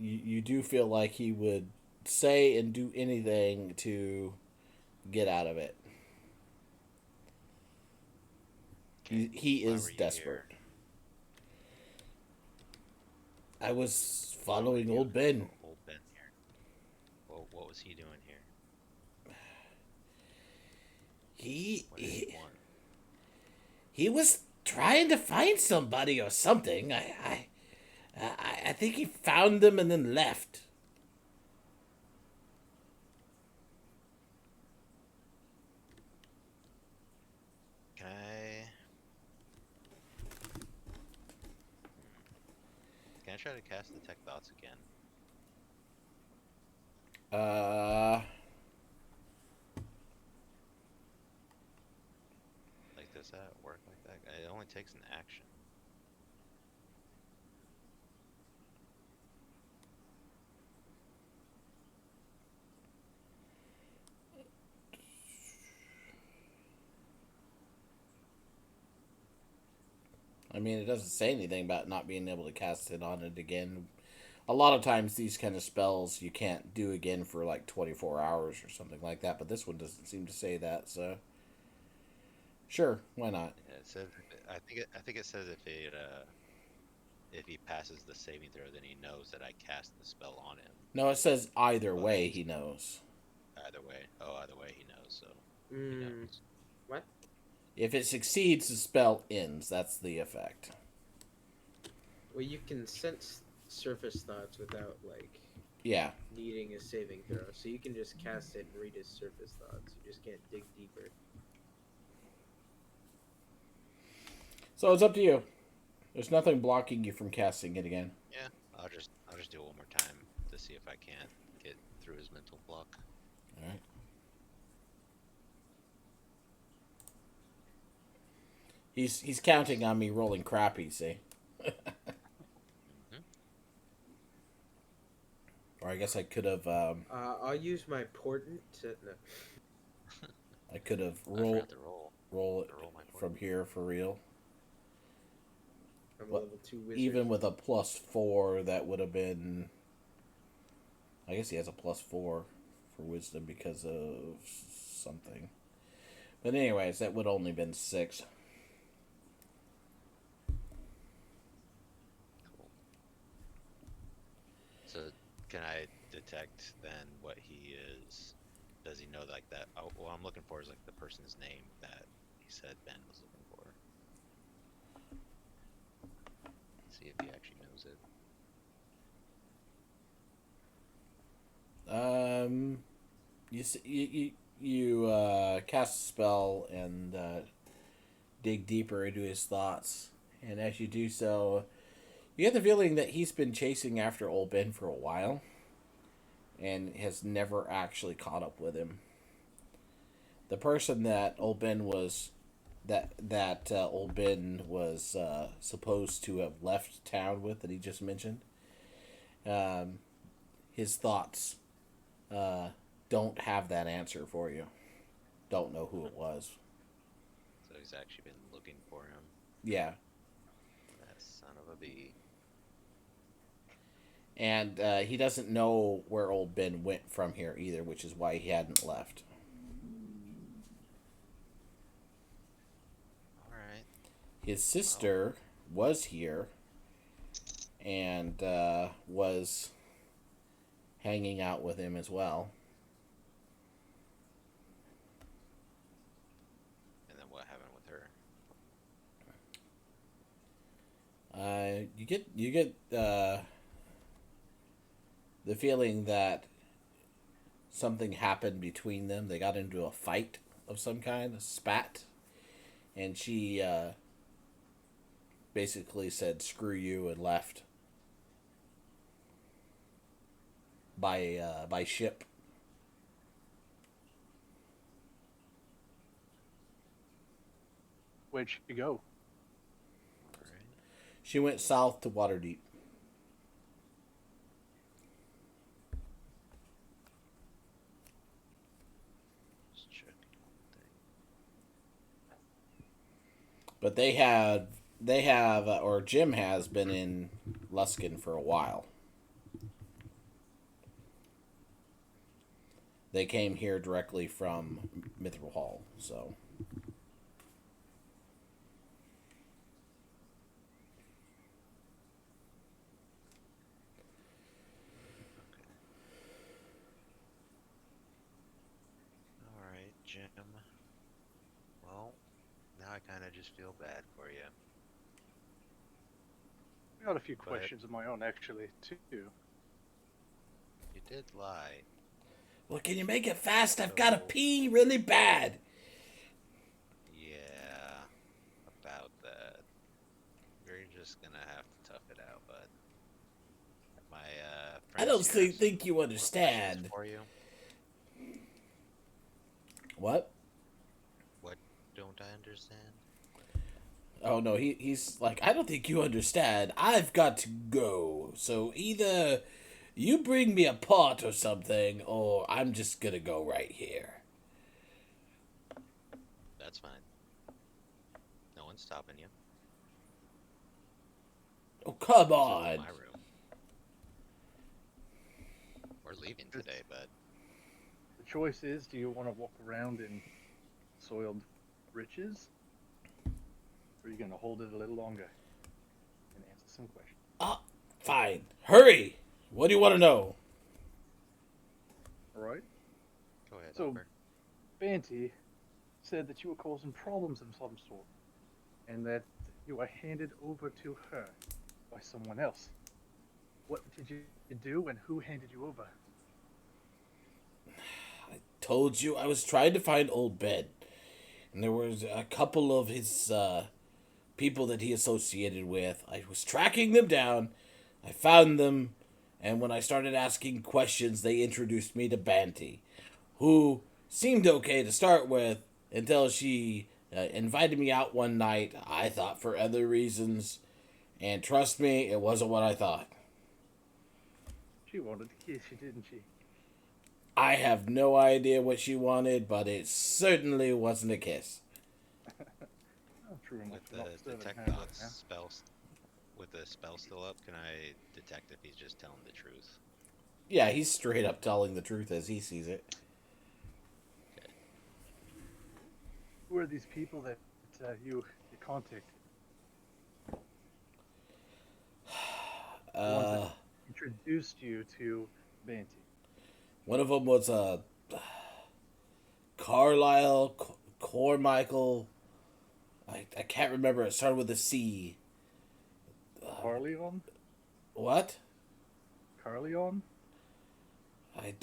you do feel like he would say and do anything to get out of it. Okay. He Why is were you desperate. here? I was What were following you old Ben. Old Ben here. What was he doing here? He, What did he he want? he was trying to find somebody or something. I think he found them and then left. Can I? Can I try to cast Detect Thoughts again? Uh, Like, does that work like that? It only takes an action. I mean, it doesn't say anything about not being able to cast it on it again. A lot of times, these kind of spells you can't do again for like 24 hours or something like that, but this one doesn't seem to say that, so. Sure, why not? Yeah, it says. I think it says if he passes the saving throw, then he knows that I cast the spell on him. No, it says either But way he knows. either way, either way he knows. So he Mm, knows. what? If it succeeds, the spell ends. That's the effect. Well, you can sense surface thoughts without like Yeah. needing a saving throw, so you can just cast it and read his surface thoughts. You just can't dig deeper. So it's up to you. There's nothing blocking you from casting it again. Yeah, I'll just do it one more time to see if I can't get through his mental block. All right. He's counting on me rolling crappy, see? Mhm. Or I guess I could have I'll use my portent to. No. I could have I forgot roll to roll. roll it To roll my from here for real. I'm a What- level 2 wizard. Even with a +4, that would have been. I guess he has a +4 for wisdom because of something. But anyways, that would only been 6. Cool. So can I detect then what he is? Does he know like that? Oh, what I'm looking for is like the person's name that he said Ben was looking for. See if he actually knows it. You cast a spell and dig deeper into his thoughts, and as you do so, you get the feeling that he's been chasing after old Ben for a while, and has never actually caught up with him. The person that old Ben was supposed to have left town with, that he just mentioned, his thoughts don't have that answer for you. Don't know who it was. So he's actually been looking for him. Yeah. That son of a bee. And he doesn't know where old Ben went from here either, which is why he hadn't left. Alright. His sister was here and was hanging out with him as well. And then what happened with her? You get the feeling that something happened between them. They got into a fight of some kind, a spat, and she basically said "screw you" and left by ship. Where'd she go? Alright. She went south to Waterdeep. But or Jim has been in Luskin for a while. They came here directly from Mithril Hall, so. All right, Jim. Well, now I kind of just feel bad for you. I got a few But- questions of my own, actually, too. You did lie. Well, can you make it fast? I've got to So- pee really bad. Yeah, about that. You're just gonna have to tough it out, bud. My I don't friends here have think some you more questions understand. for you. What? What don't I understand? Oh no, he's like, I don't think you understand. I've got to go. So either you bring me a pot or something, or I'm just gonna go right here. That's fine. No one's stopping you. Oh come This is on. my room. We're leaving today, bud. The choice is, do you want to walk around in soiled riches? Or are you going to hold it a little longer and answer some questions? Fine. Hurry. What do you want to know? All right? Go ahead, So- Hopper. Banty said that you were causing problems of some sort, and that you were handed over to her by someone else. What did you do, and who handed you over? Told you I was trying to find Old Ben. And there was a couple of his people that he associated with. I was tracking them down. I found them. And when I started asking questions, they introduced me to Banty, who seemed okay to start with until she invited me out one night. I thought for other reasons. And trust me, it wasn't what I thought. She wanted to kiss you, didn't she? I have no idea what she wanted, but it certainly wasn't a kiss. Oh, true enough. With we're not the serving detect her right dots now. spells, with the spell still up, can I detect if he's just telling the truth? Yeah, he's straight up telling the truth as he sees it. Who are these people that you contacted? Uh, Introduced you to Banty. one of them was Carlisle, Cormichael. I can't remember. It started with a C. Carleon? What? Carleon?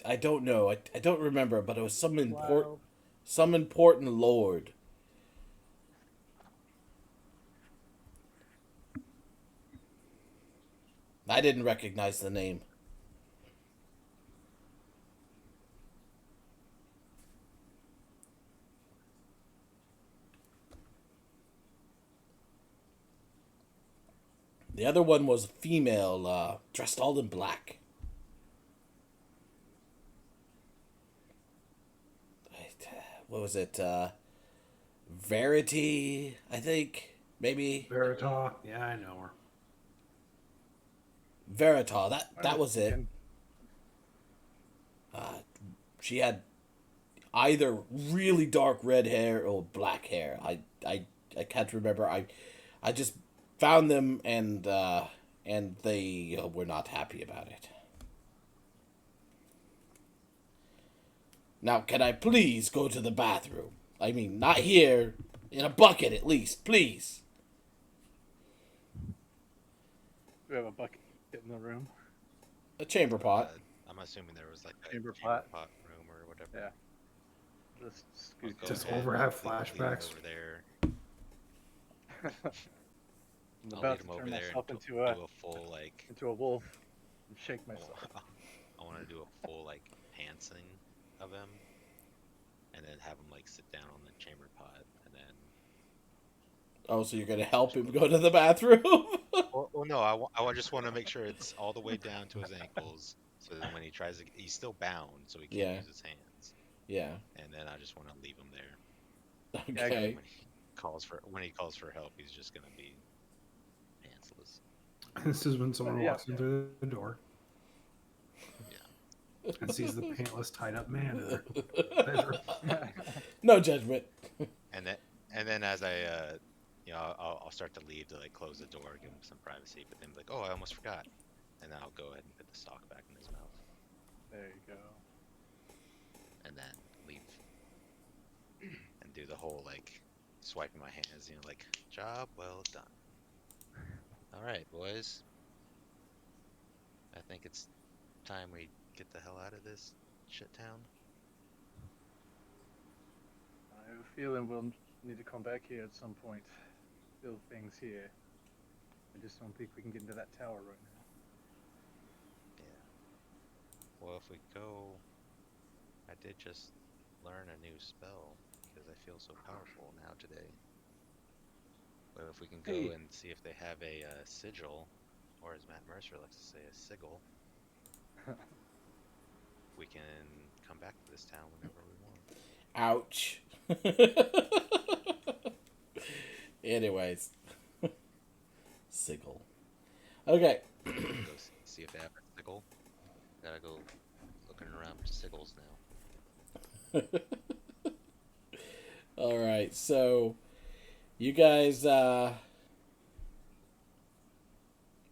I don't know. I don't remember, but it was Wow. some important lord. I didn't recognize the name. The other one was a female, dressed all in black. What was it? Verity, I think. Maybe. Verita. Yeah, I know her. Verita, that was it. And She had either really dark red hair or black hair. I can't remember. I just found them and they were not happy about it. Now, can I please go to the bathroom? I mean, not here, in a bucket at least, please. we have a bucket in the room. A chamber pot. I'm assuming there was like a Chamber chamber pot. pot room or whatever. Yeah. Just I'll scoot go Just ahead, over have lead him flashbacks. over there. I'm I'll about lead to him over turn there myself and into a do a full like. into a wolf and shake myself. I want to do a full like pantsing of him, and then have him like sit down on the chamber pot, and then. Oh, so you're gonna help him go to the bathroom? Well, no, I just want to make sure it's all the way down to his ankles, so that when he tries to, he's still bound, so he can't Yeah. use his hands. Yeah. And then I just want to leave him there. Okay. he calls for help, he's just gonna be pantsless. This is when someone Yeah. walks in through the door Yeah. and sees the pantless, tied up man in their bedroom. No judgment. And then as I I'll start to leave to like close the door, give him some privacy, but then be like, oh, I almost forgot, and then I'll go ahead and put the sock back in his mouth, There you go. and then leave and do the whole like swiping my hands, like job well done. All right, boys. I think it's time we get the hell out of this shit town. I have a feeling we'll need to come back here at some point. Build things here. I just don't think we can get into that tower right now. Yeah. Well, if we go, I did just learn a new spell because I feel so powerful now today. But if we can go Hey. and see if they have a sigil, or as Matt Mercer likes to say, a sigil, we can come back to this town whenever we want. Ouch. Anyways. Sigil. Okay. Go see if they have a sigil. Gotta go looking around for sigils now. All right. So, you guys are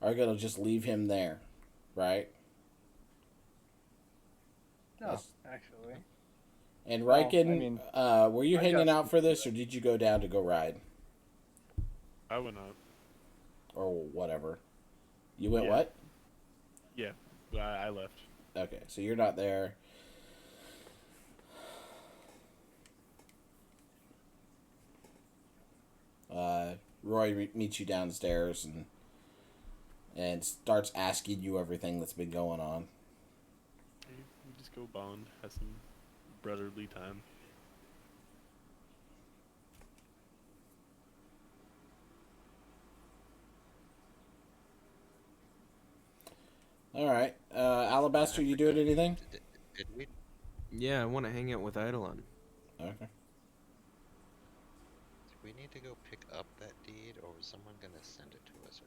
gonna just leave him there, right? No, Yes. actually. And Well, Riken, I mean, were you I hanging got out for this, or did you go down to go ride, I went up. or whatever? You went Yeah. what? Yeah, but I left. Okay, so you're not there. Roy meets you downstairs and starts asking you everything that's been going on. We just go bond, have some brotherly time. All right, Alabaster, you doing anything? Did we? Yeah, I want to hang out with Eidolon. Okay. Did we need to go pick up that deed, or was someone gonna send it to us? I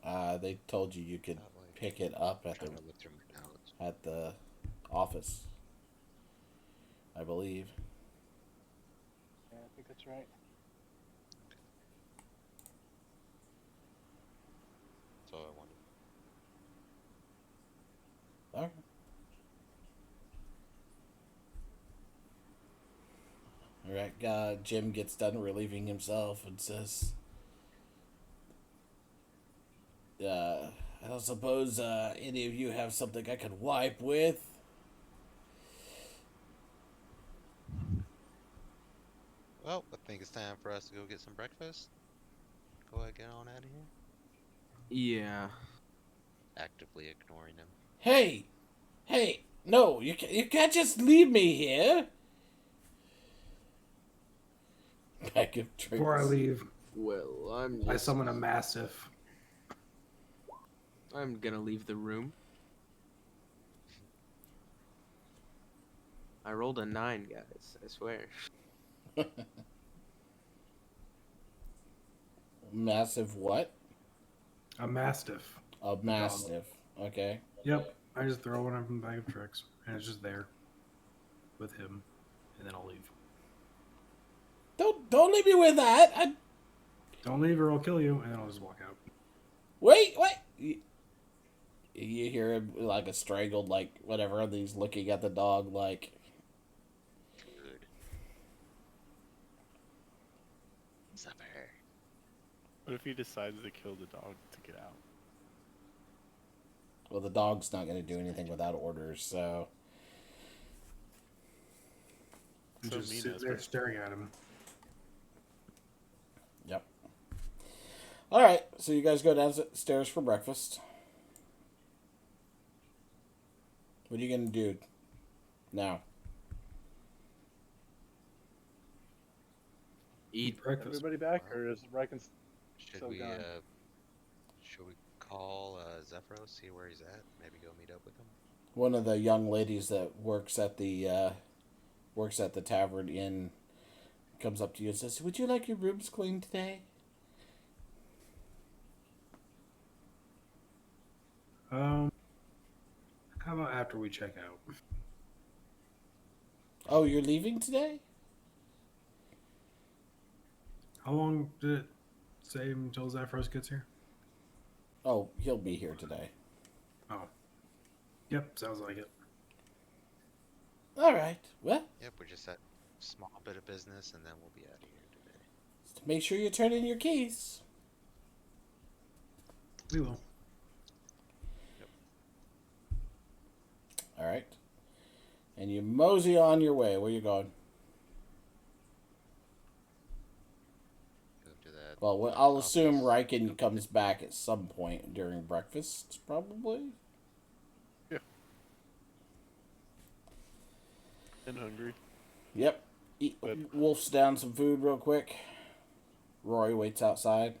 forgot. They told you could Not like- pick it up I'm at trying to look through my notes. the office, I believe. Yeah, I think that's right. That's all I wanted. Okay. All right, Jim gets done relieving himself and says, I don't suppose any of you have something I could wipe with? Well, I think it's time for us to go get some breakfast. Go ahead, get on out of here. Yeah. Actively ignoring him. Hey! No, you can't just leave me here! Bag of drinks. Before I leave, Well, I summon a mastiff. I'm gonna leave the room. I rolled a 9, guys. I swear. Massive what? A mastiff. A mastiff. Okay. Yep. I just throw one of them in the bag of tricks, and it's just there with him, and then I'll leave. Don't leave me with that. Don't leave or I'll kill you, and then I'll just walk out. Wait. You hear him like a strangled, like whatever, and he's looking at the dog like. Good. Supper. What if he decides to kill the dog to get out? Well, the dog's not going to do anything without orders, so. And So just mean, sit there Esper. staring at him. Yep. All right, so you guys go downstairs for breakfast. What are you going to do now? Eat. Breakfast. Everybody back, or is Riken Should So we gone. should we call Zephyros, see where he's at? Maybe go meet up with him. One of the young ladies that works at the tavern in Comes up to you and says, "Would you like your rooms cleaned today?" How about after we check out? Oh, you're leaving today? How long did it say until Zephyros gets here? Oh, he'll be here today. Oh. Yep, sounds like it. All right. Well, Yep, we're just that small bit of business, and then we'll be out of here today. make sure you turn in your keys. We will. All right. And you mosey on your way. Where you going? Go to that. Well, I'll office. assume Riken comes back at some point during breakfast, probably. And hungry. Yep. Eat, But- wolfs down some food real quick. Roy waits outside.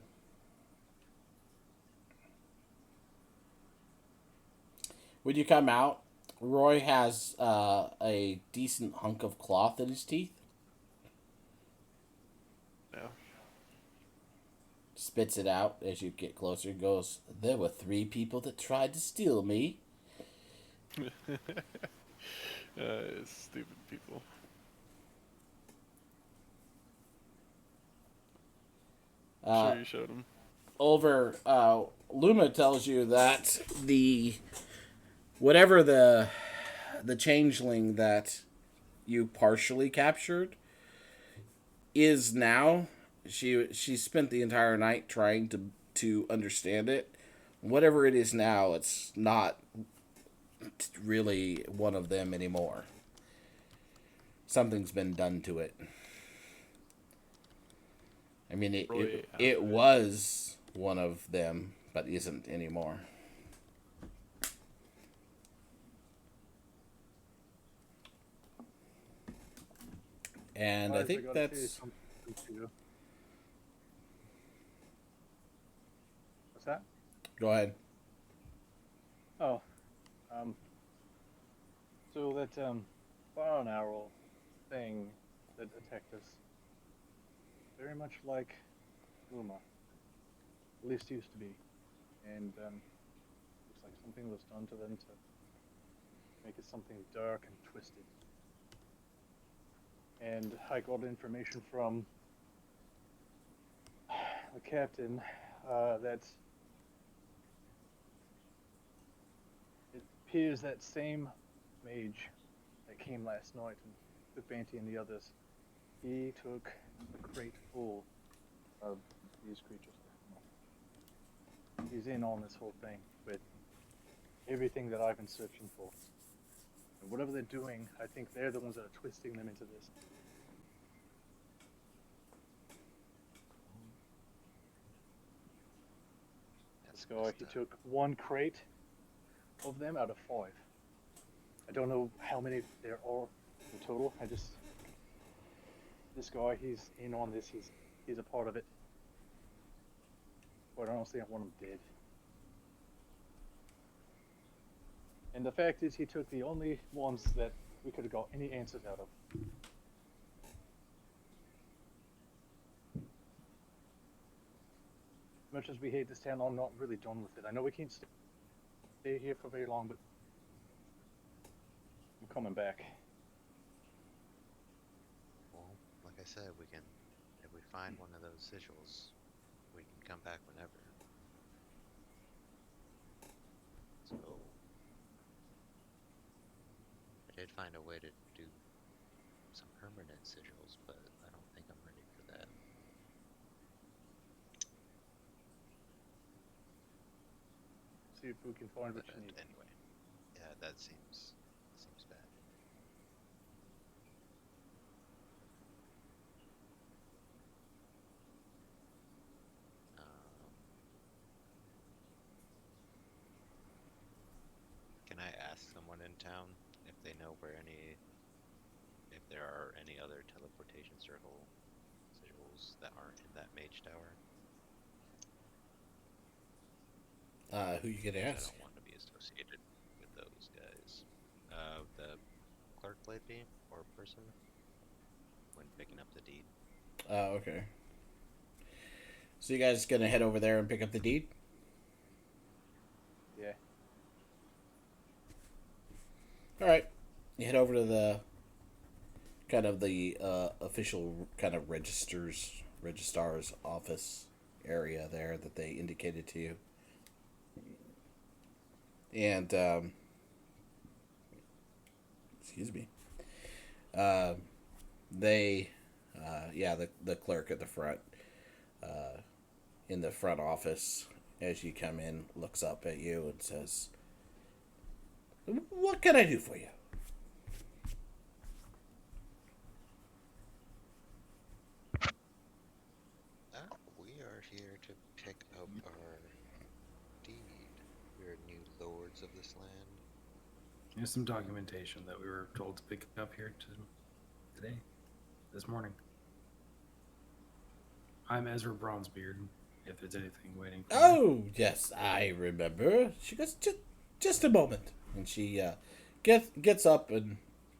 When you come out, Roy has a decent hunk of cloth in his teeth. No. Spits it out as you get closer. Goes, "There were 3 people that tried to steal me." Stupid people. Sure, you showed them. Over Luma tells you that whatever the changeling that you partially captured is now, she spent the entire night trying to understand it. Whatever it is now, it's not really one of them anymore. Something's been done to it. I mean, it was one of them, but isn't anymore. And I Guys, think gotta say that's... something to you. What's that? Go ahead. Oh, so that fire and arrow thing that attacked us, very much like Luma, at least used to be, and looks like something was done to them to make it something dark and twisted. And I got information from the captain that it appears that same mage that came last night and took Banty and the others, he took a crate full of these creatures. He's in on this whole thing with everything that I've been searching for. And whatever they're doing, I think they're the ones that are twisting them into this. This guy, he took 1 crate of them out of 5. I don't know how many there are in total. This guy, he's in on this. He's a part of it. Quite honestly, I want him dead. And the fact is, he took the only ones that we could have got any answers out of. Much as we hate this town, I'm not really done with it. I know we can't stay here for very long, but I'm coming back. Well, like I said, we can, if we find one of those sigils, we can come back whenever. So, I did find a way to do some permanent sigils, but I don't think I'm ready for that. See if we can find what But you need. anyway, yeah, that seems bad. Can I ask someone in town if they know if there are any other teleportation sigils that aren't in that mage tower? Who you gonna I ask? don't want to be associated with those guys. The clerk lady or person when picking up the deed. Okay. So you guys gonna head over there and pick up the deed? Yeah. All right. You head over to the kind of the official kind of registrar's office area there that they indicated to you, and excuse me. Uh, they, yeah, the clerk at the front, in the front office, as you come in, looks up at you and says, "What can I do for you?" We are here to pick up our deed. We're new lords of this land. Here's some documentation that we were told to pick up here today, this morning. I'm Ezra Bronzebeard. If there's anything waiting for me. Oh, yes, I remember. She goes, just a moment. And she gets up and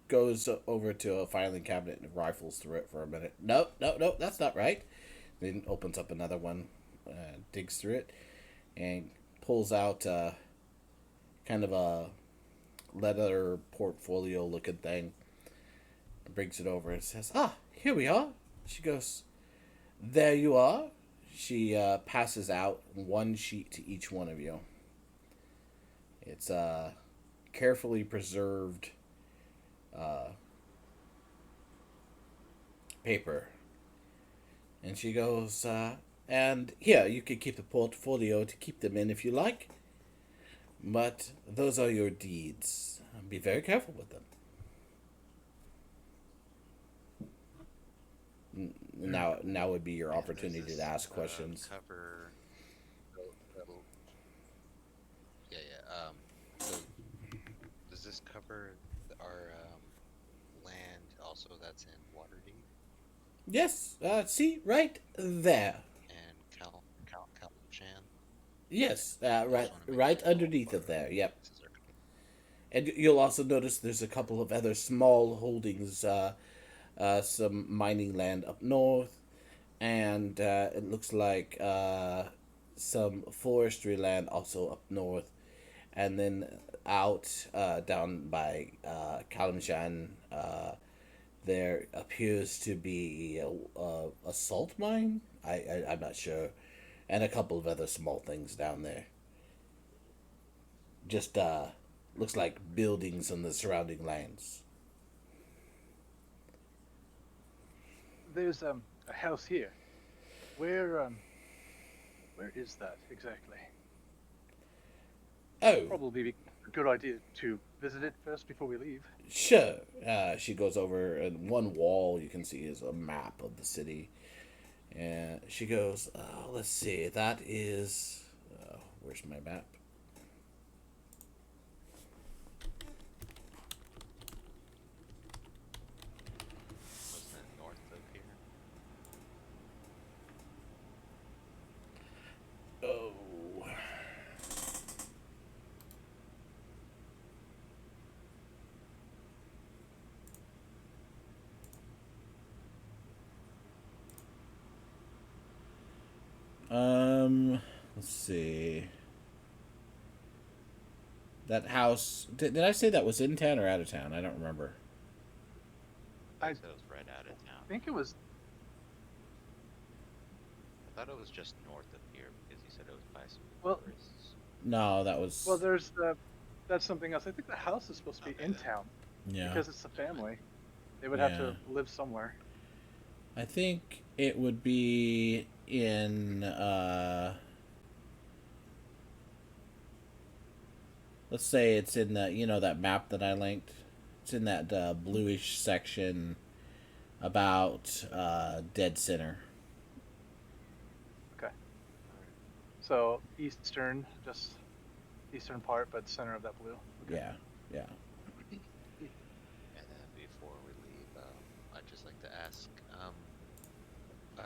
goes over to a filing cabinet and rifles through it for a minute. No, that's not right. Then opens up another one, digs through it, and pulls out kind of a leather portfolio looking thing. Brings it over and says, here we are. She goes, there you are. She passes out one sheet to each one of you. It's carefully preserved paper. And she goes, and here, you can keep the portfolio to keep them in if you like. But those are your deeds. Be very careful with them. Now would be your And opportunity does to ask this, questions. Cover. Yeah, yeah. So does this cover our land also that's in Waterdeep Yes, see, right there. and Calchan? Yes, I just right, want to make right sure all underneath of of there. our Yep. taxes are covered. And you'll also notice there's a couple of other small holdings, some mining land up north, and it looks like some forestry land also up north, and then out down by Kalimshan, there appears to be a salt mine. I'm not sure, and a couple of other small things down there. Just looks like buildings on the surrounding lands. There's a house here. Where is that exactly? Oh, Probably be a good idea to visit it first before we leave. sure. She goes over, and one wall you can see is a map of the city. And she goes, let's see, that is. Where's my map? Wasn't it north of here? Oh. Let's see. That house. Did I say that was in town or out of town? I don't remember. I Said it was right out of town. think it was. I thought it was just north of here because you said it was by some Well- forests. No, that was. Well, there's the. That's something else. I think the house is supposed to be Okay, in then. town yeah. because it's a family. They would have Yeah. to live somewhere. I think it would be in. Let's say it's in the that map that I linked. It's in that bluish section about dead center. Okay. So eastern, just eastern part, but center of that blue. Okay. Yeah. And then before we leave, I'd just like to ask,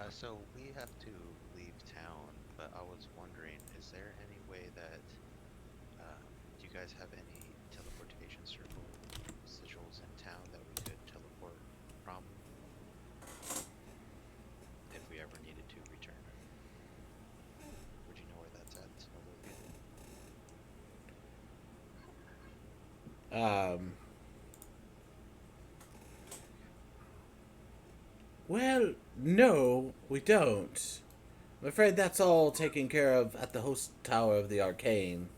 so we have to leave town, but I was wondering, is there any way that, do you guys have any teleportation circle sigils in town that we could teleport from? Um, well, no, we don't. I'm afraid that's all taken care of at the host tower of the Arcane.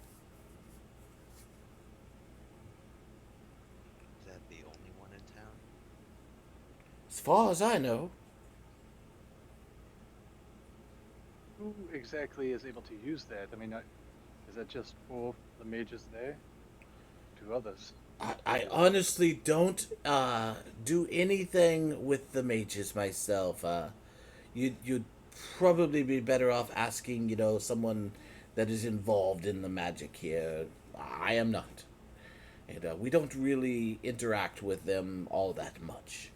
Is that the only one in town? As far as I know. Who exactly is able to use that? I mean, is that just for the mages there? To others? I honestly don't do anything with the mages myself. You'd probably be better off asking, someone that is involved in the magic here. I am not. And we don't really interact with them all that much.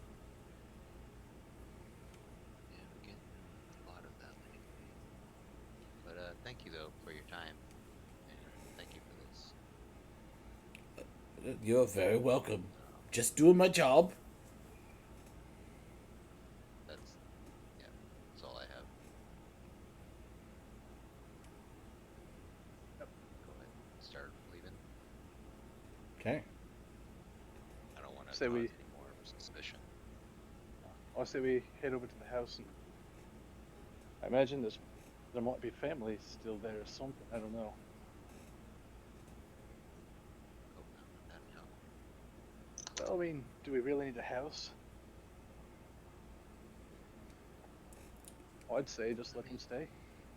Yeah, I'm getting a lot of that lately. But thank you though for your time, and thank you for this. You're very welcome. Just doing my job. That's yeah, that's all I have. Yep. Go ahead, start leaving. Okay. I don't want to Say cause we- any more suspicion. I say we head over to the house, and I imagine there might be family still there or something. I don't know. Hope not. That'd help. Well, I mean, do we really need a house? I'd say just let them stay.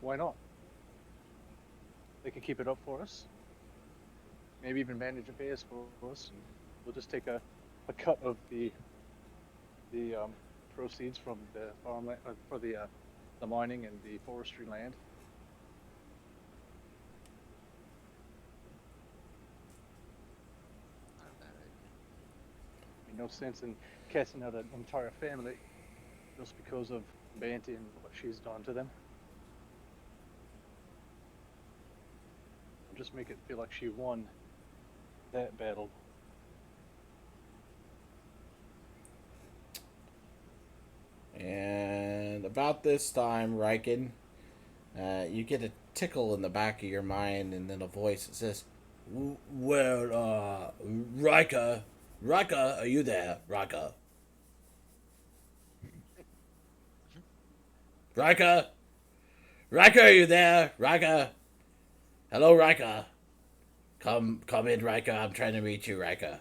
Why not? They can keep it up for us. Maybe even manage a base for us, and we'll just take a cut of the proceeds from the farmland for the mining and the forestry land. Not a bad idea. I mean, no sense in casting out an entire family just because of Banty and what she's done to them. I'll just make it feel like she won that battle. And about this time, Riken, you get a tickle in the back of your mind, and then a voice that says, Well, Rika, are you there, Rika? Rika? Are you there, Rika? Hello, Rika. Come in, Rika. I'm trying to reach you, Rika.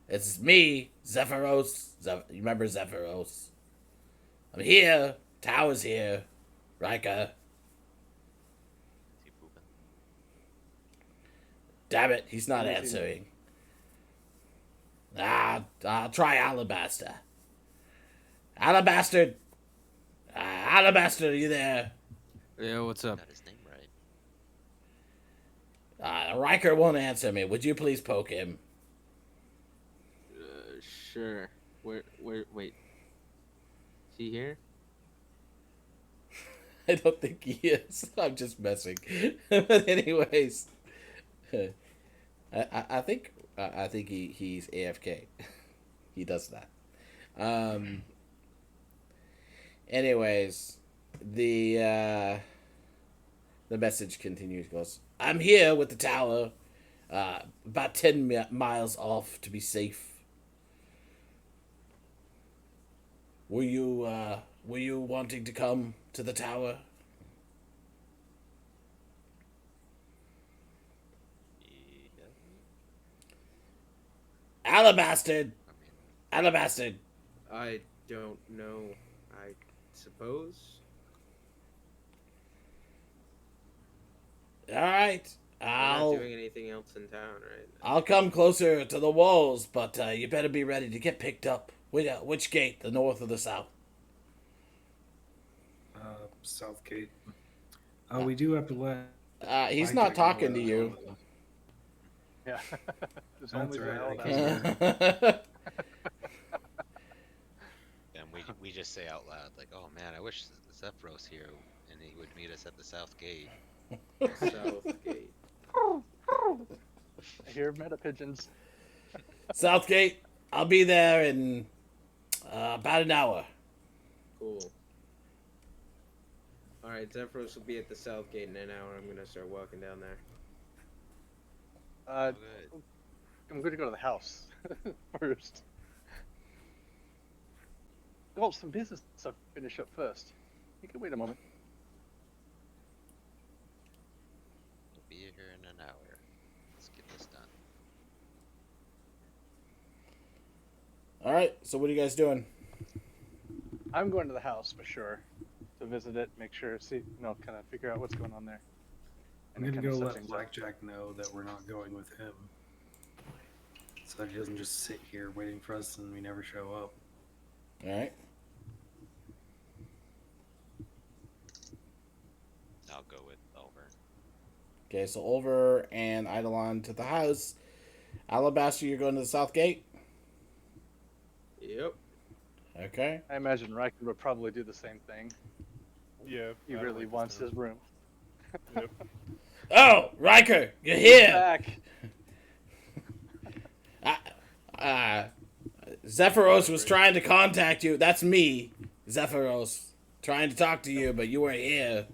It's me, Zephyros. You remember Zephyros? I'm here. Tower's here. Rika. Is he pooping? Damn it, he's not Where is he? answering. I'll try Alabaster. Alabaster! Alabaster, are you there? Yeah, what's up? Got his name right. Riker won't answer me. Would you please poke him? Sure. Wait. Is he here? I don't think he is. I'm just messing. But anyways, I think he's AFK. He does that. Anyways, the message continues. Goes, I'm here with the tower, about 10 miles off to be safe. Were you wanting to come to the tower? Yeah. Alabaster! I mean, Alabaster! I don't know. I suppose. Alright. We're not I'll doing anything else in town, right? I'll come closer to the walls, but you better be ready to get picked up. Which gate? The north or the south? South Gate. We do have to let. He's Mike not take talking to over. you. Yeah. There's That's only right, I the can't. and we just say out loud like, "Oh man, I wish Zephyros here, and he would meet us at the south gate." South Gate. I hear meta pigeons. South gate. I'll be there in about an hour. Cool. Alright, Zephyros will be at the South Gate in an hour. I'm gonna start walking down there. Uh, Good. I'm going to go to the house first. Got some business to finish up first. You can wait a moment. We'll be here in an hour. Let's get this done. All right. So what are you guys doing? I'm going to the house for sure to visit it, make sure, see, kind of figure out what's going on there. I'm then gonna kinda go set let things up. Blackjack know that we're not going with him, so that he doesn't just sit here waiting for us and we never show up. All right. I'll go with Oliver. Okay. So Ulver and Eidolon to the house. Alabaster, you're going to the south gate. Yep. Okay. I imagine Riken would probably do the same thing. Yeah. He I don't really like this wants town. his room. Yep. Oh, Riker, you're He's here. back. Zephyros was trying to contact you. That's me, Zephyros, trying to talk to you, but you weren't here.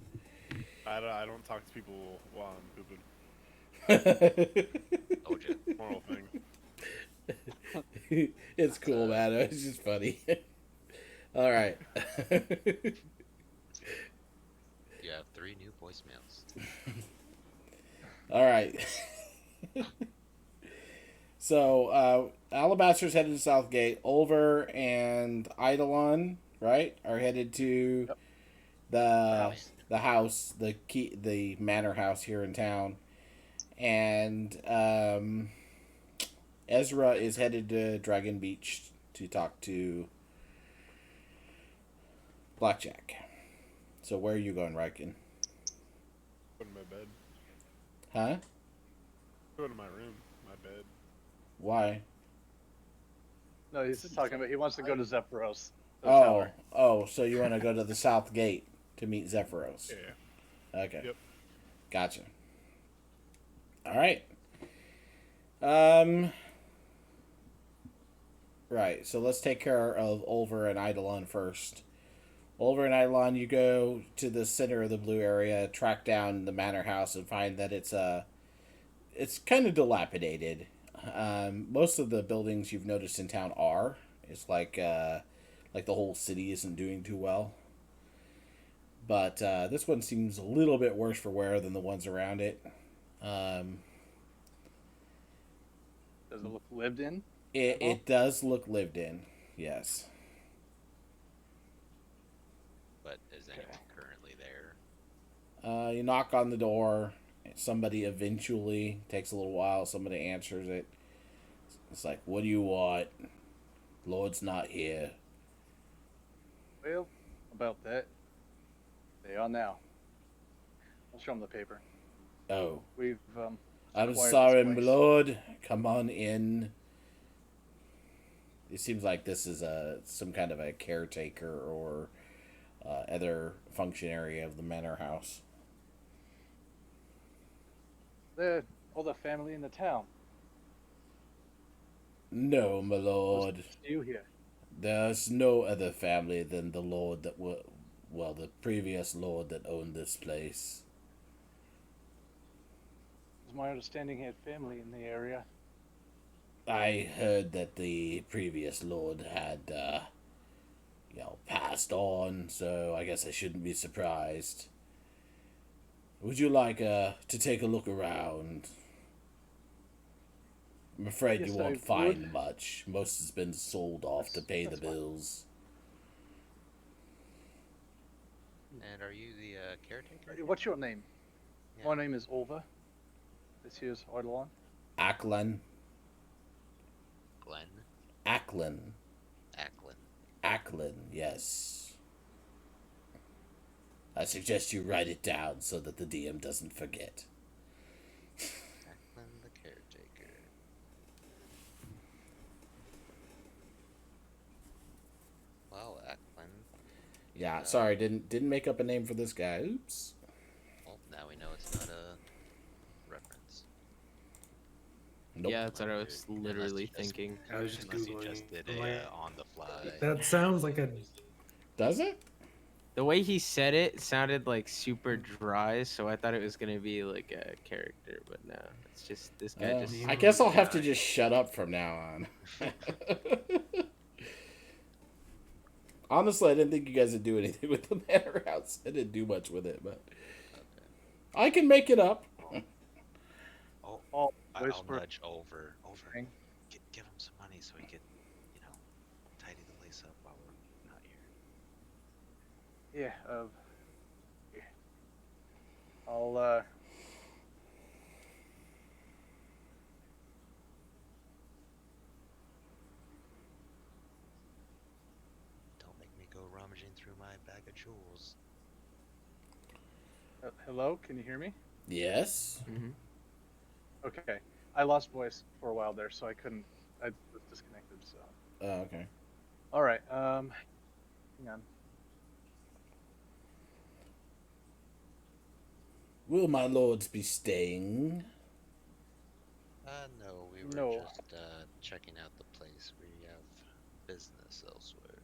I don't talk to people while I'm pooping. Told you. Moral thing. It's cool, man. It's just funny. All right. You have 3 new voicemails. All right. So, Alabaster's headed to Southgate. Ulver and Eidolon, right, are headed to Yep. the house, the manor house here in town. And Ezra is headed to Dragon Beach to talk to Blackjack. So where are you going, Riken? Go to my bed. Huh? Go to my room. My bed. Why? No, he's talking about he wants to go to Zephyros. The Oh, tower. so you want to go to the South Gate to meet Zephyros? Yeah. Okay. Yep. Gotcha. All right. Right. So let's take care of Ulver and Eidolon first. Ulver and Eidolon, you go to the center of the blue area, track down the manor house, and find that it's kind of dilapidated. Most of the buildings you've noticed in town are. It's like the whole city isn't doing too well. But this one seems a little bit worse for wear than the ones around it. Does it look lived in? It does look lived in, yes. But is anyone currently there? You knock on the door. Somebody eventually, takes a little while, somebody answers it. It's like, what do you want? Lord's not here. Well, about that, they are now. I'll show them the paper. Oh, We've I'm acquired sorry, this my place. lord. Come on in. It seems like this is some kind of a caretaker or other functionary of the manor house. They're all the family in the town. No, my What's lord. you here? There's no other family than the lord that the previous lord that owned this place. It's my understanding he had family in the area. I heard that the previous lord had, passed on, so I guess I shouldn't be surprised. Would you like to take a look around? I'm afraid Yes, you I won't find would. much. Most has been sold off to pay the That's fine. bills. And are you the caretaker? What's your name? Yeah. My name is Ulva. This here's Eidolon. Ackland. Glenn? Ackland. Acklin. Ackland, yes. I suggest you write it down so that the DM doesn't forget. Acklin the caretaker. Well, Acklin. Yeah, sorry, didn't make up a name for this guy. Oops. Well, now we know it's not a reference. Nope. Yeah, that's what I was Unless literally you just- thinking. I was just Unless you googling. just did I'm a like, on the fly. that sounds like a Does it? The way he said it sounded like super dry, so I thought it was gonna be like a character, but no, it's just this guy just. I guess I'll have to dry. just shut up from now on. Honestly, I didn't think you guys would do anything with the manor house. I didn't do much with it, but Okay. I can make it up. Oh, All I'll whisper. nudge over. Thing. Give him some money so he could, you know, tidy the place up while we're not here. Yeah. Yeah. I'll Don't make me go rummaging through my bag of jewels. hello. Can you hear me? Yes. Mm-hmm. Okay. I lost voice for a while there, so I couldn't. I was disconnected. So. Okay. All right. Hang on. Will my lords be staying? No, we were No. just checking out the place. We have business elsewhere.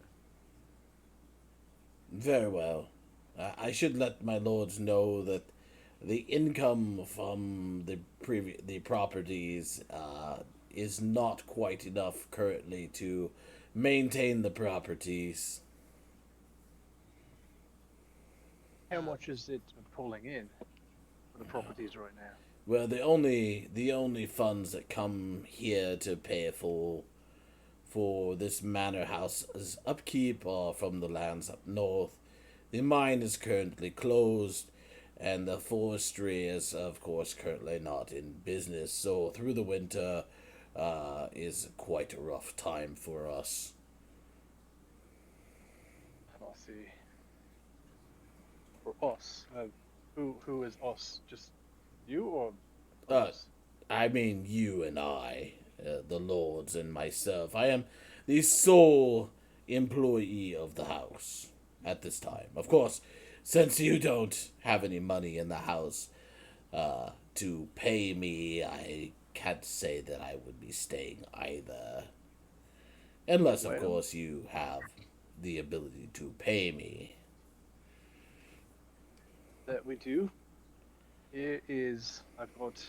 Very well. I should let my lords know that the income from the properties is not quite enough currently to maintain the properties. How much is it pulling in for the properties right now? Well, the only funds that come here to pay for this manor house's upkeep are from the lands up north. The mine is currently closed, and the forestry is, of course, currently not in business. So through the winter is quite a rough time for us. I'll see. For us, who is us? Just you or Uh, us? I mean, you and I, the lords and myself. I am the sole employee of the house at this time. Of course, since you don't have any money in the house to pay me, I can't say that I would be staying either. Unless, of Well. course, you have the ability to pay me. That we do. Here is I've got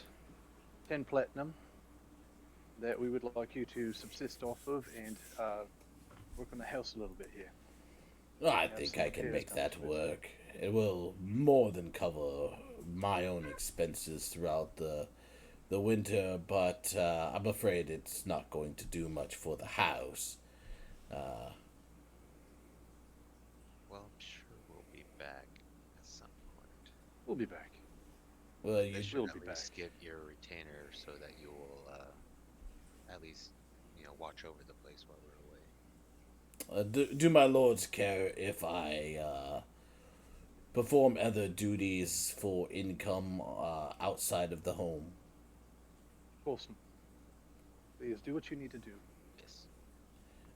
10 platinum that we would like you to subsist off of and work on the house a little bit here. I Have think some I can repairs make done that to it. work. It will more than cover my own expenses throughout the winter, but I'm afraid it's not going to do much for the house. Well, I'm sure we'll be back at some point. We'll be back. Well, I you should will at be least back. get your retainer so that you will at least, watch over the place while we're away. do my lords care if I perform other duties for income outside of the home? Awesome. Please do what you need to do. Yes.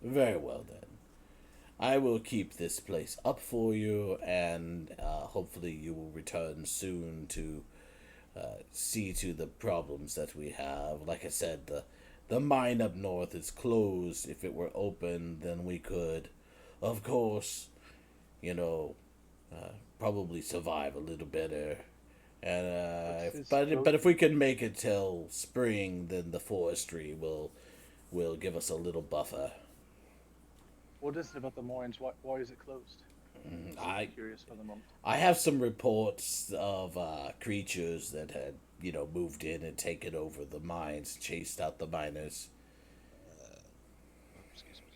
Very well then. I will keep this place up for you, and hopefully you will return soon to see to the problems that we have. Like I said, the mine up north is closed. If it were open, then we could, of course, you know, probably survive a little better. And What's this but if we can make it till spring, then the forestry will give us a little buffer. What is it about the mines? Why is it closed? I Curious for the moment. I have some reports of creatures that had moved in and taken over the mines, chased out the miners. Excuse me.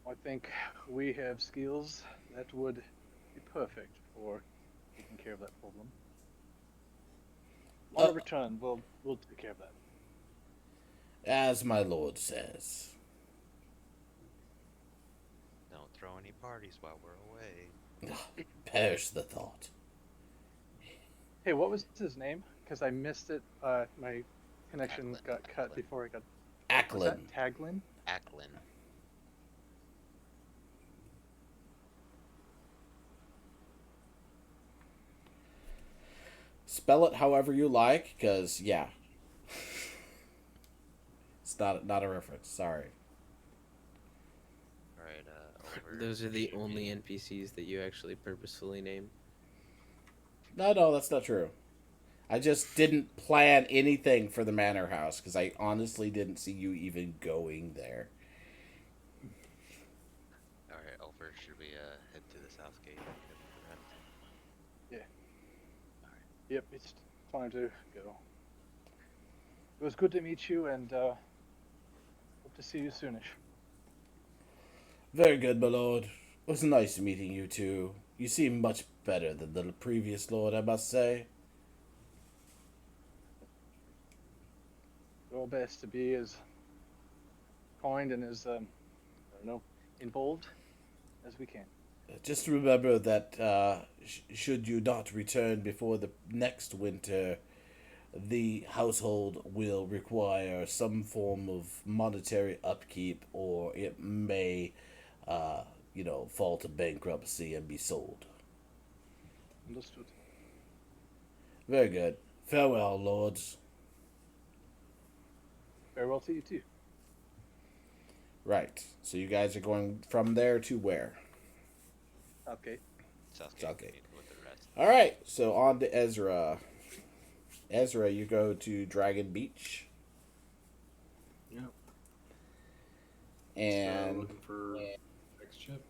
I think we have skills that would be perfect for taking care of that problem. On a return, we'll take care of that. As my lord says. Don't throw any parties while we're away. Perish the thought. Hey, what was his name? Because I missed it. My connection Acklin. got cut Acklin. before I got. Was Acklin. that Taglin? Acklin. Spell it however you like, because, yeah. It's not a reference, sorry. All right, over. Those are the should only be- NPCs that you actually purposefully name. No, that's not true. I just didn't plan anything for the manor house because I honestly didn't see you even going there. All right, over. Should we head to the south gate and head to the rest? Yep, it's time to go. It was good to meet you, and hope to see you soonish. Very good, my lord. It was nice meeting you too. You seem much better than the previous lord, I must say. Do our best to be as kind and as I don't know, involved as we can. Just remember that should you not return before the next winter, the household will require some form of monetary upkeep, or it may, fall to bankruptcy and be sold. Understood. Very good. Farewell, lords. Farewell to you too. Right. So you guys are going from there to where? Okay. South gate. Southgate. With the rest. All right. So on to Ezra. Ezra, you go to Dragon Beach. Yep. And looking for next ship.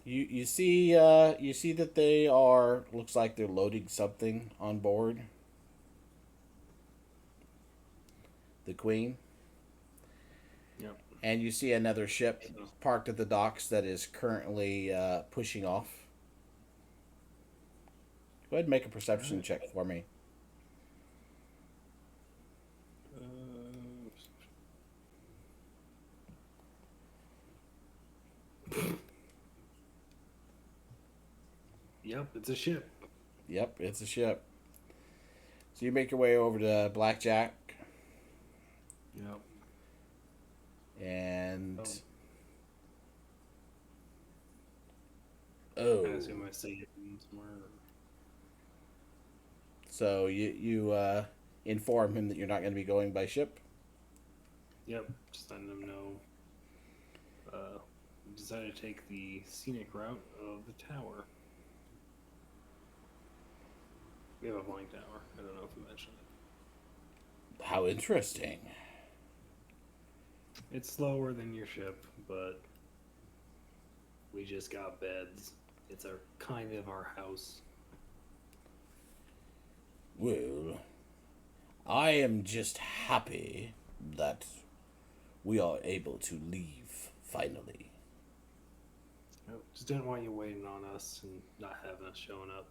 you see that they are, looks like they're loading something on board. The Queen. Yep. And you see another ship parked at the docks that is currently pushing off. Go ahead and make a perception check for me. Yep, it's a ship. Yep, it's a ship. So you make your way over to Blackjack, Yep. and I oh, assume I see it somewhere. so you inform him that you're not going to be going by ship. Yep, just letting them know. We decided to take the scenic route of the tower. We have a flying tower. I don't know if we mentioned it. How interesting. It's slower than your ship, but we just got beds. It's our kind of our house. Well, I am just happy that we are able to leave finally. Just didn't want you waiting on us and not having us showing up.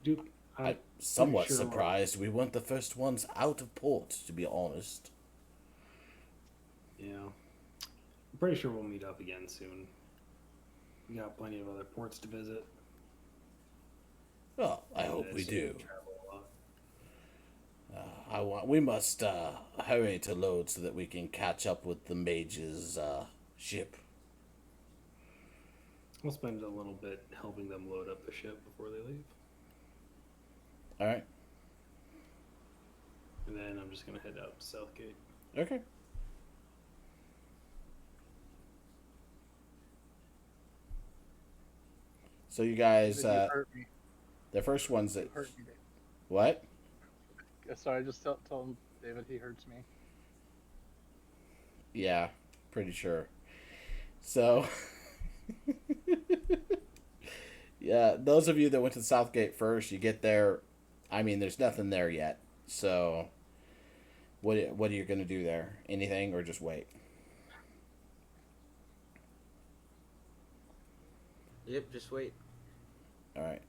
Dude, I'm somewhat sure surprised we weren't the first ones out of port, to be honest. Yeah. I'm pretty sure we'll meet up again soon. We got plenty of other ports to visit. Well, I hope we So do. can travel a lot. We must hurry to load so that we can catch up with the mage's ship. We'll spend a little bit helping them load up the ship before they leave. All right. And then I'm just going to head out to Southgate. Okay. So you guys, David, you hurt me. the first ones that You hurt me, David. what? Sorry, just tell him, David, he hurts me. Yeah, pretty sure. So, yeah, those of you that went to Southgate first, you get there. I mean, there's nothing there yet. So, what are you gonna do there? Anything, or just wait? Yep, just wait. All right.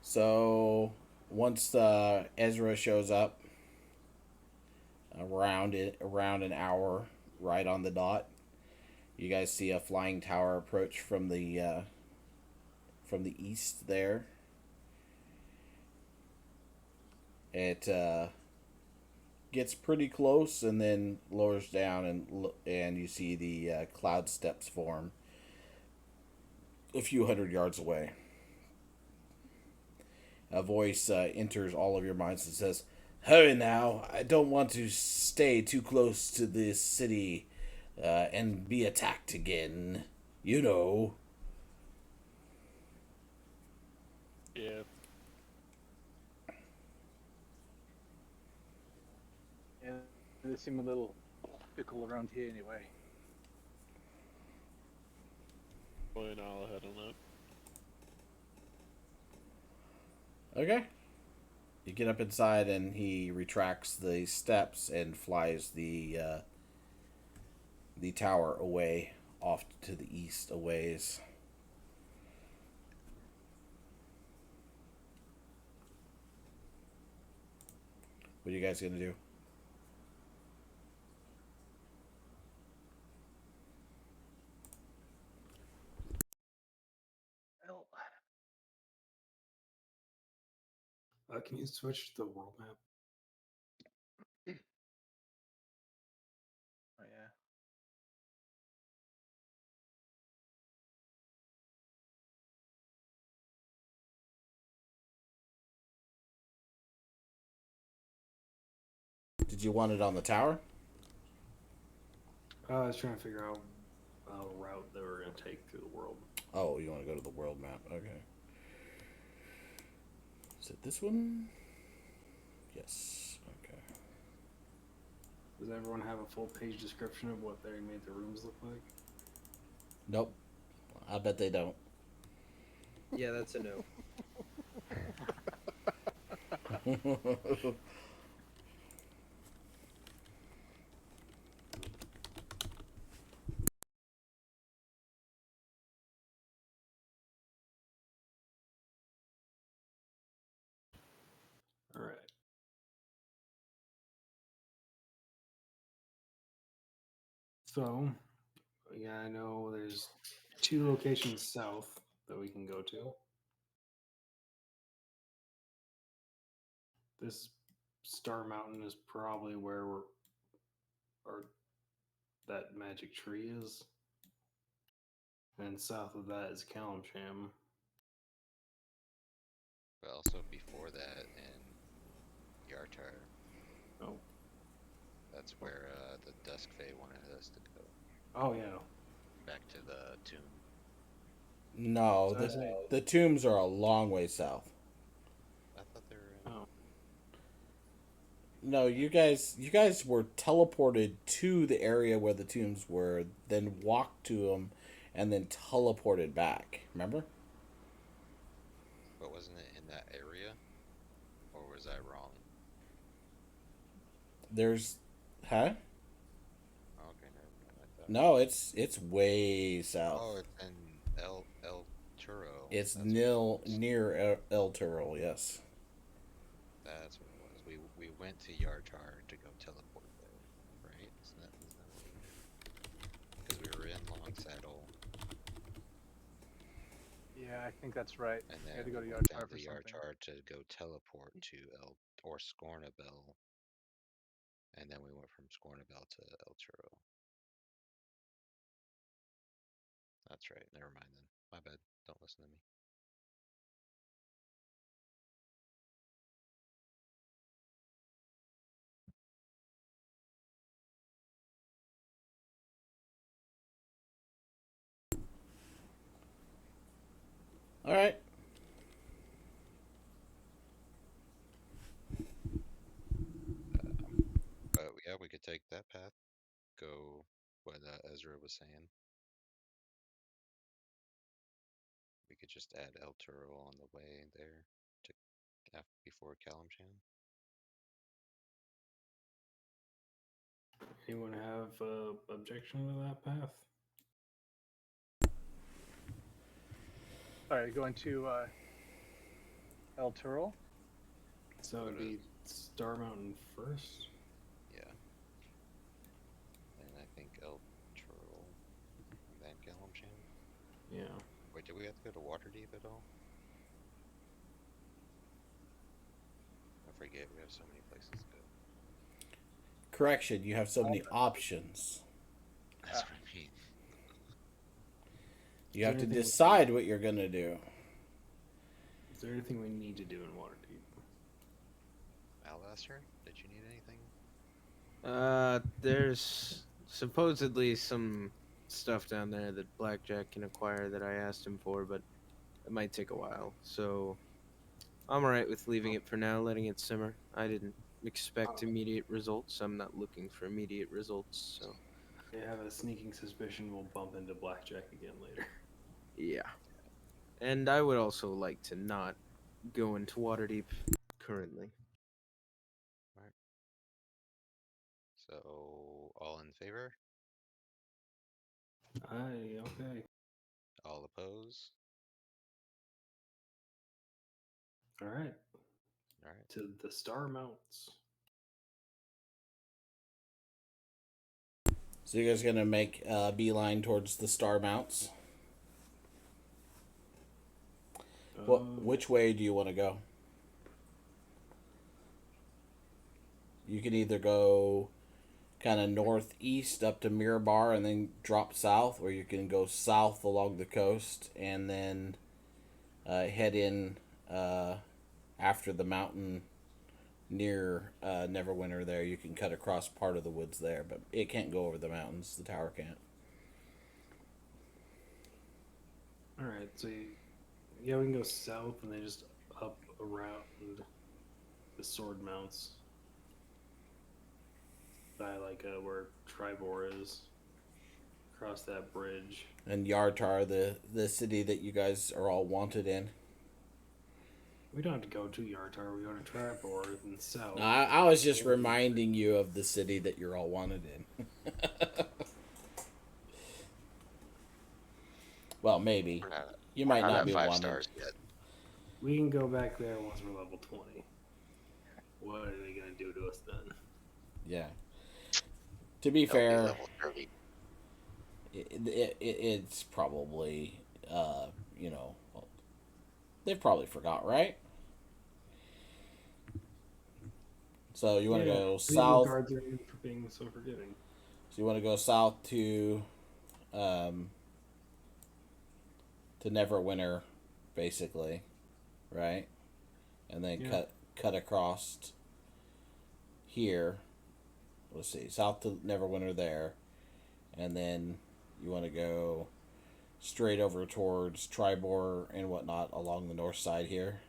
So once Ezra shows up, around an hour, right on the dot, you guys see a flying tower approach from the east. There, it gets pretty close and then lowers down, and you see the cloud steps form a few hundred yards away. A voice enters all of your minds and says, "Hurry now! I don't want to stay too close to this city and be attacked again. You know. Yeah. Yeah, they seem a little fickle around here anyway. Boy, and I'll head on up. Okay. You get up inside, and he retracts the steps and flies the tower away, off to the east a ways. What are you guys gonna do? Well, Can you switch to the world map? oh yeah. Did you want it on the tower? I was trying to figure out a route that we're gonna take through the world. Oh, you want to go to the world map? Okay. Is it this one? Yes. Okay. Does everyone have a full page description of what they made the rooms look like? Nope. I bet they don't. Yeah, that's a no. All right. So, yeah, I know there's 2 locations south that we can go to. This Star Mountain is probably where or that magic tree is. And south of that is Kalimsham. But also before that in Yartar, Oh. that's where the Dusk Fae wanted us to go. Oh yeah. Back to the tomb. No, So I say, the tombs are a long way south. I thought they were in. oh, No, you guys were teleported to the area where the tombs were, then walked to them, and then teleported back. Remember? But wasn't it in that area? Or was I wrong? There's, huh? Okay, never mind. I thought. No, it's way south. Oh, it's in El Turo. It's That's near El Turil, yes. That's what it was. We went to Yartar to go teleport there, right? Isn't that what we did? Because we were in Long Saddle, Yeah, I think that's right. and You then had to go to we went down Yartar to for something. Yartar to go teleport to Scornabel, and then we went from Scornabel to El Turo. That's right. Never mind then. My bad. Don't listen to me. All right. But yeah, we could take that path. Go what Ezra was saying. We could just add El Turo on the way there to before Kalimshan. anyone have objection to that path? Alright, going to El Turil. So it'd be Star Mountain first. Yeah. And I think El Turo and then Kalimshan. Yeah. Wait, did we have to go to Waterdeep at all? I forget, we have so many places to go. Correction, you have so many options. That's what I mean. You have to anything we- decide what you're gonna do. Is there anything we need to do in Waterdeep? Alastair, did you need anything? There's supposedly some stuff down there that Blackjack can acquire that I asked him for, but it might take a while. So I'm alright with leaving it for now, letting it simmer. I didn't expect immediate results. I'm not looking for immediate results, so I have a sneaking suspicion we'll bump into Blackjack again later. yeah. And I would also like to not go into Waterdeep currently. Right. So, all in favor? Aye, okay. All oppose? All right. All right. To the Star Mounts. So you guys gonna make a beeline towards the Star Mounts? Which way do you want to go? You can either go kind of northeast up to Mirabar and then drop south, or you can go south along the coast and then head in after the mountain near Neverwinter. There, you can cut across part of the woods there, but it can't go over the mountains. The tower can't. All right. So, yeah, we can go south and then just up around the Sword Mounts. By like where Tribor is. Across that bridge. And Yartar, the city that you guys are all wanted in. We don't have to go to Yartar. We go to Tribor and south. No, I was just reminding you of the city that you're all wanted in. Well, maybe. You might We're not at be 5 wanted. stars yet. We can go back there once we're level 20. What are they going to do to us then? Yeah. To be They'll be fair, level 30. it's probably, they've probably forgot, right? So you want to go south. Guards are in for being so forgiving. So you want to go south to Neverwinter, basically, right? And then cut across here. Let's see, south to Neverwinter there, and then you want to go straight over towards Tribor and whatnot along the north side here.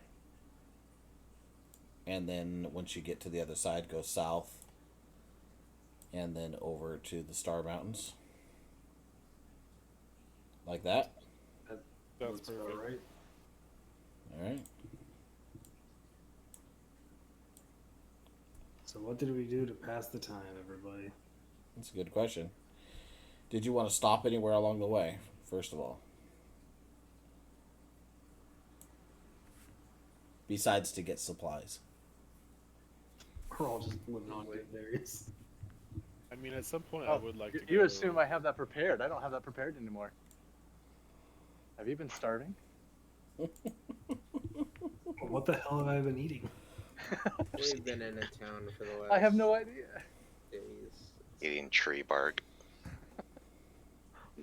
And then once you get to the other side, go south and then over to the Star Mountains. Like that? That's about perfect. right. Alright. So what did we do to pass the time, everybody? That's a good question. Did you want to stop anywhere along the way, first of all? Besides to get supplies. We're all just living on good berries. I mean, at some point, I would like to go. You assume I have that prepared. I don't have that prepared anymore. Have you been starving? What the hell have I been eating? We've been in a town for the last I have no idea. days. Eating tree bark.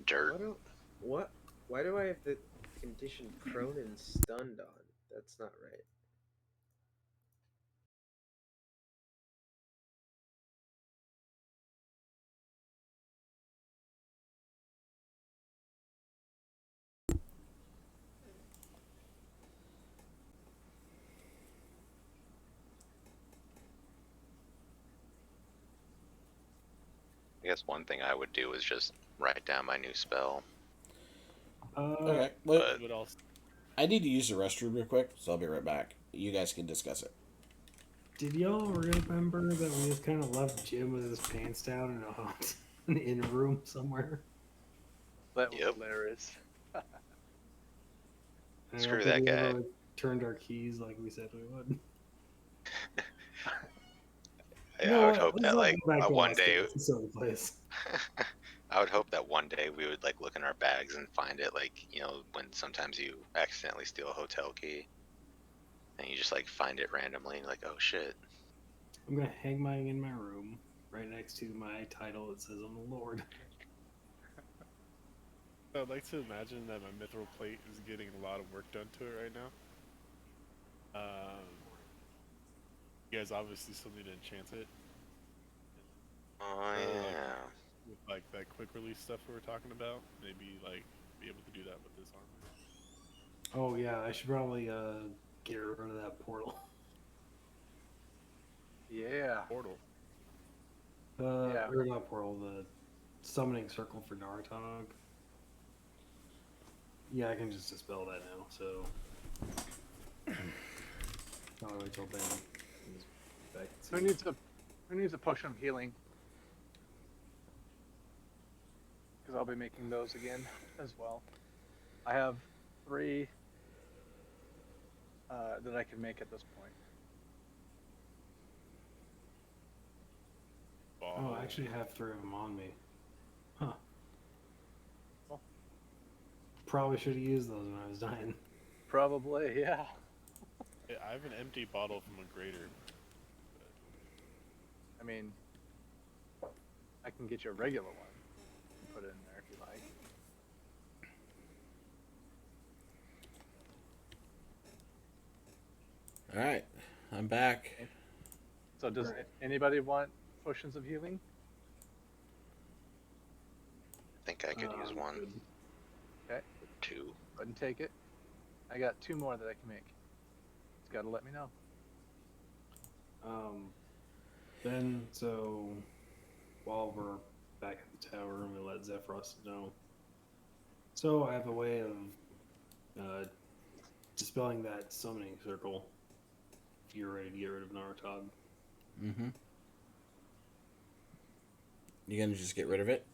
Dirt. Why do I have the condition prone and stunned on? That's not right. I guess one thing I would do is just write down my new spell. Okay. Well, But also, I need to use the restroom real quick, so I'll be right back. You guys can discuss it. Did y'all remember that we just kind of left Jim with his pants down in an inner room somewhere? That was Yep. hilarious. I Screw don't think that we guy. ever, like, turned our keys like we said we would. I would hope let's that not like go back to one Las day, Vegas. It's a silly place. I would hope that one day we would like look in our bags and find it, like, you know, when sometimes you accidentally steal a hotel key and you just like find it randomly and like, oh shit. I'm gonna hang mine in my room right next to my title that says I'm the Lord. I'd like to imagine that my mithril plate is getting a lot of work done to it right now. You guys obviously still need to enchant it. Oh Or, like, yeah. with like that quick release stuff we were talking about. Maybe like be able to do that with this armor. Oh yeah, I should probably get rid of that portal. Yeah. Portal. Yeah. Or not portal, the summoning circle for Naruto. Yeah, I can just dispel that now. So I'll wait till then. Just back Who needs a potion of healing? Because I'll be making those again as well. I have 3 that I can make at this point. Oh, I actually have 3 of them on me. Huh. Well. Probably should have used those when I was dying. Probably, yeah. Yeah, I have an empty bottle from a grater. I mean, I can get you a regular one. Put it in there if you like. All right, I'm back. So does anybody want potions of healing? I think I could use one. Good. Okay, 2. go ahead and take it. I got 2 more that I can make. Just gotta let me know. Then, so while we're back at the tower, I'm gonna let Zephyros know. So I have a way of dispelling that summoning circle. If you're ready to get rid of Naruto. Mm-hmm. You gonna just get rid of it?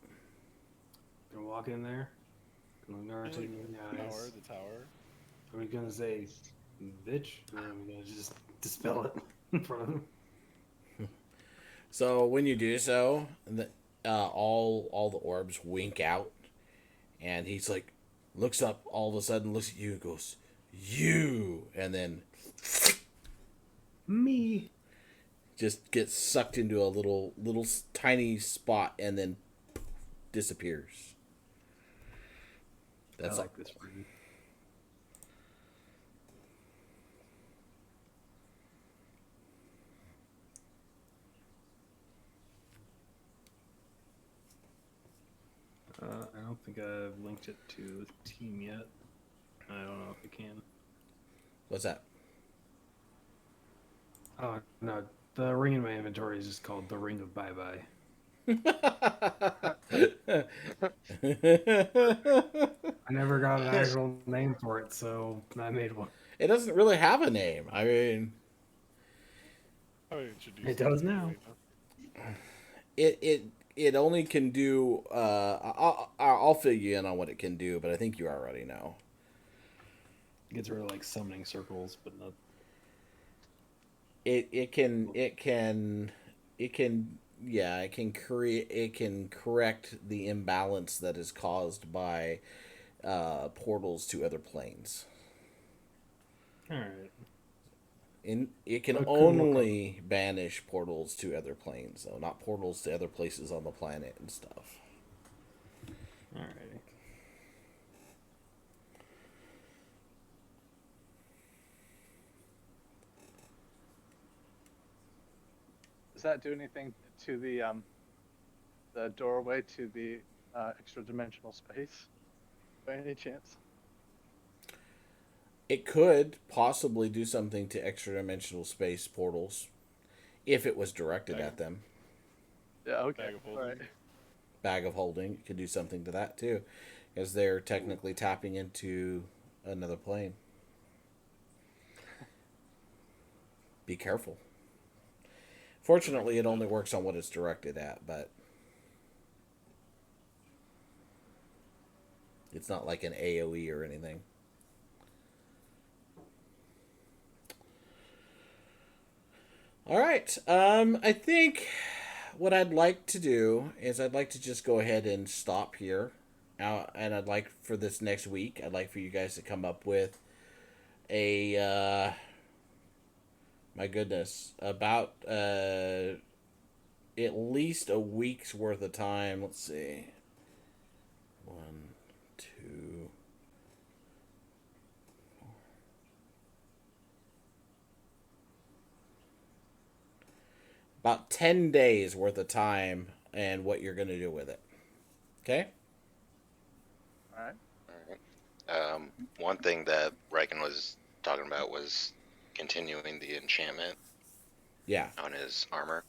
Gonna walk in there. Gonna look Naruto in the eyes. The tower. Are we gonna say, bitch? Or are we gonna just dispel it in front of him? So when you do so, all the orbs wink out, and he's like, looks up all of a sudden, looks at you, and goes, "You," and then Me. just gets sucked into a little tiny spot, and then disappears. That's I like this one. I don't think I've linked it to the team yet. I don't know if I can. What's that? Oh, no. The ring in my inventory is just called the Ring of Bye Bye. I never got an actual name for it, so I made one. It doesn't really have a name. I mean, It does now. it only can do. I'll fill you in on what it can do, but I think you already know. It gets rid of like summoning circles, but not. It can correct the imbalance that is caused by portals to other planes. All right. It can But only banish portals to other planes, though, not portals to other places on the planet and stuff. All right. Does that do anything to the doorway to the extra dimensional space by any chance? It could possibly do something to extra dimensional space portals if it was directed at them. Yeah, okay. Bag of All holding. right. Bag of holding could do something to that too, because they're technically tapping into another plane. Be careful. Fortunately, it only works on what it's directed at, but it's not like an AoE or anything. All right. I think what I'd like to do is I'd like to just go ahead and stop here. And I'd like for this next week, I'd like for you guys to come up with a, my goodness, about at least a week's worth of time. Let's see. 1, 2. About 10 days worth of time and what you're going to do with it. Okay? All right. One thing that Riken was talking about was continuing the enchantment Yeah. on his armor.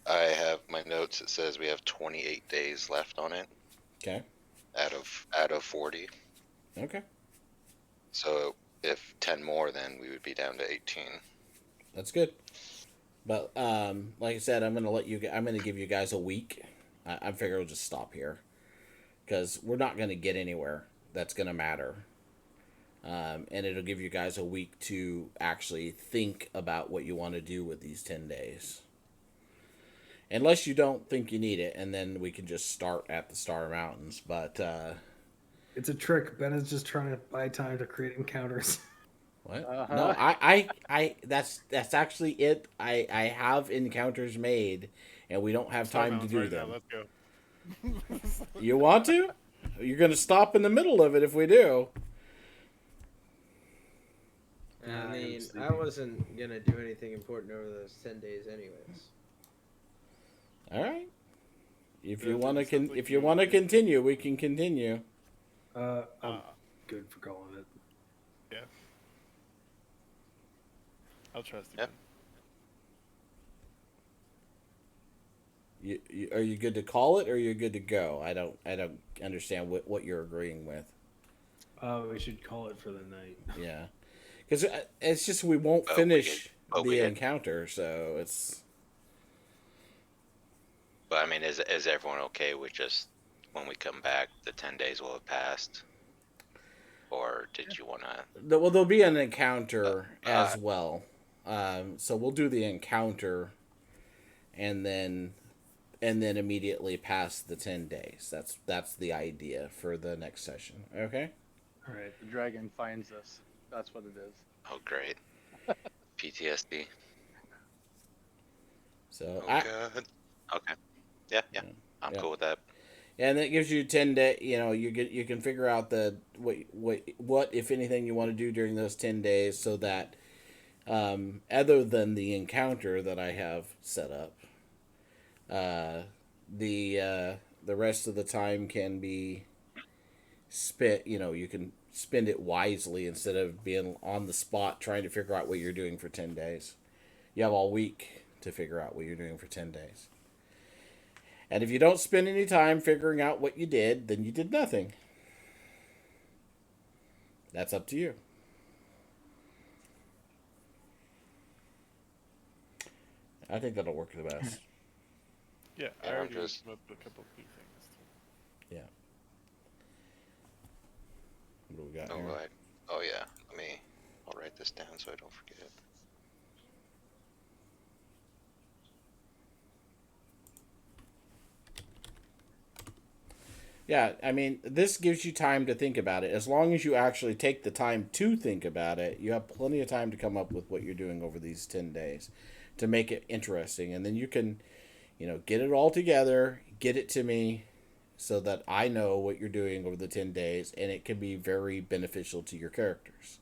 I have my notes. It says we have 28 days left on it Okay. out of 40. Okay. So if 10 more, then we would be down to 18. That's good. But like I said, I'm gonna give you guys a week. I figure we'll just stop here because we're not gonna get anywhere that's gonna matter. And it'll give you guys a week to actually think about what you want to do with these 10 days. Unless you don't think you need it, and then we can just start at the Star Mountains. But It's a trick. Ben is just trying to buy time to create encounters. what? Uh-huh. No, that's actually it. I have encounters made, and we don't have Star time to Mountains do right them. now. Let's go. You want to? You're gonna stop in the middle of it if we do. I I'm mean, I sleeping. wasn't gonna do anything important over those 10 days, anyways. All right. If Yeah, you it want to sounds like if you you- want to continue, we can continue. I'm Ah, good for calling it. yeah. I'll trust you. Yep. man. Are you good to call it or are you good to go? I don't understand what you're agreeing with. We should call it for the night. Yeah, because it's just we won't But finish we the did. encounter, so it's But I mean, is everyone okay with just when we come back, the 10 days will have passed? Or did you want to? well there'll be an encounter as Uh, well. So we'll do the encounter, and then immediately pass the 10 days. That's the idea for the next session. Okay. All right. The dragon finds us. That's what it is. Oh, great. PTSD. So Oh, God. Okay. Yeah. I'm Yeah. cool with that. and that gives you 10 day. You can figure out the what if anything you want to do during those 10 days, so that other than the encounter that I have set up, the rest of the time can be spent. You can spend it wisely instead of being on the spot trying to figure out what you're doing for 10 days. You have all week to figure out what you're doing for 10 days. And if you don't spend any time figuring out what you did, then you did nothing. That's up to you. I think that'll work the best. Yeah, I Yeah, I'm already just- came up with a couple of new things. Yeah. What do we got Oh, here? right. Oh, yeah. I'll write this down so I don't forget. Yeah, I mean, this gives you time to think about it. As long as you actually take the time to think about it, you have plenty of time to come up with what you're doing over these 10 days to make it interesting. And then you can, get it all together, get it to me so that I know what you're doing over the 10 days, and it can be very beneficial to your characters.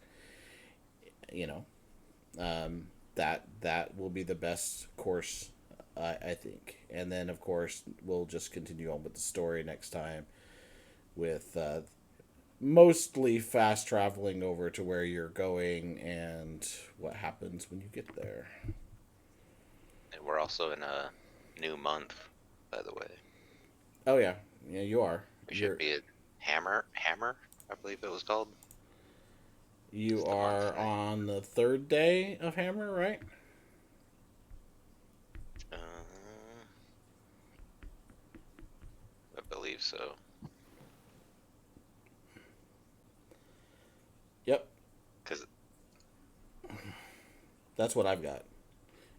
That will be the best course, I think. And then, of course, we'll just continue on with the story next time with mostly fast traveling over to where you're going and what happens when you get there. And we're also in a new month, by the way. Oh, yeah. Yeah, you are. We should be at Hammer, I believe it was called. You It's the month, are right? on the 3rd day of Hammer, right? Uh, I believe so. Yep. 'Cause That's what I've got.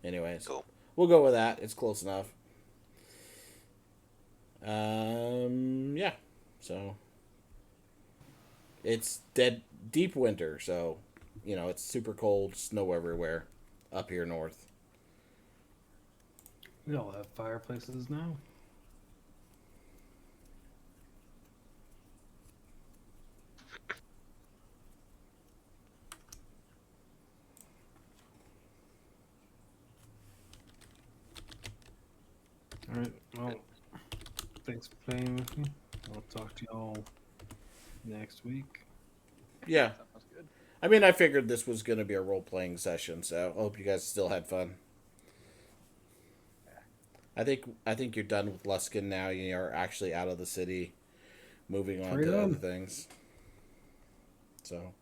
Anyways, Cool. we'll go with that. It's close enough. Yeah. So it's deep winter, so it's super cold, snow everywhere up here north. We all have fireplaces now. All right. Well, thanks for playing with me. I'll talk to y'all next week. Yeah. Sounds good. I mean, I figured this was going to be a role playing session, so I hope you guys still had fun. I think you're done with Luskin now. You're actually out of the city, moving on to other Freedom. things. So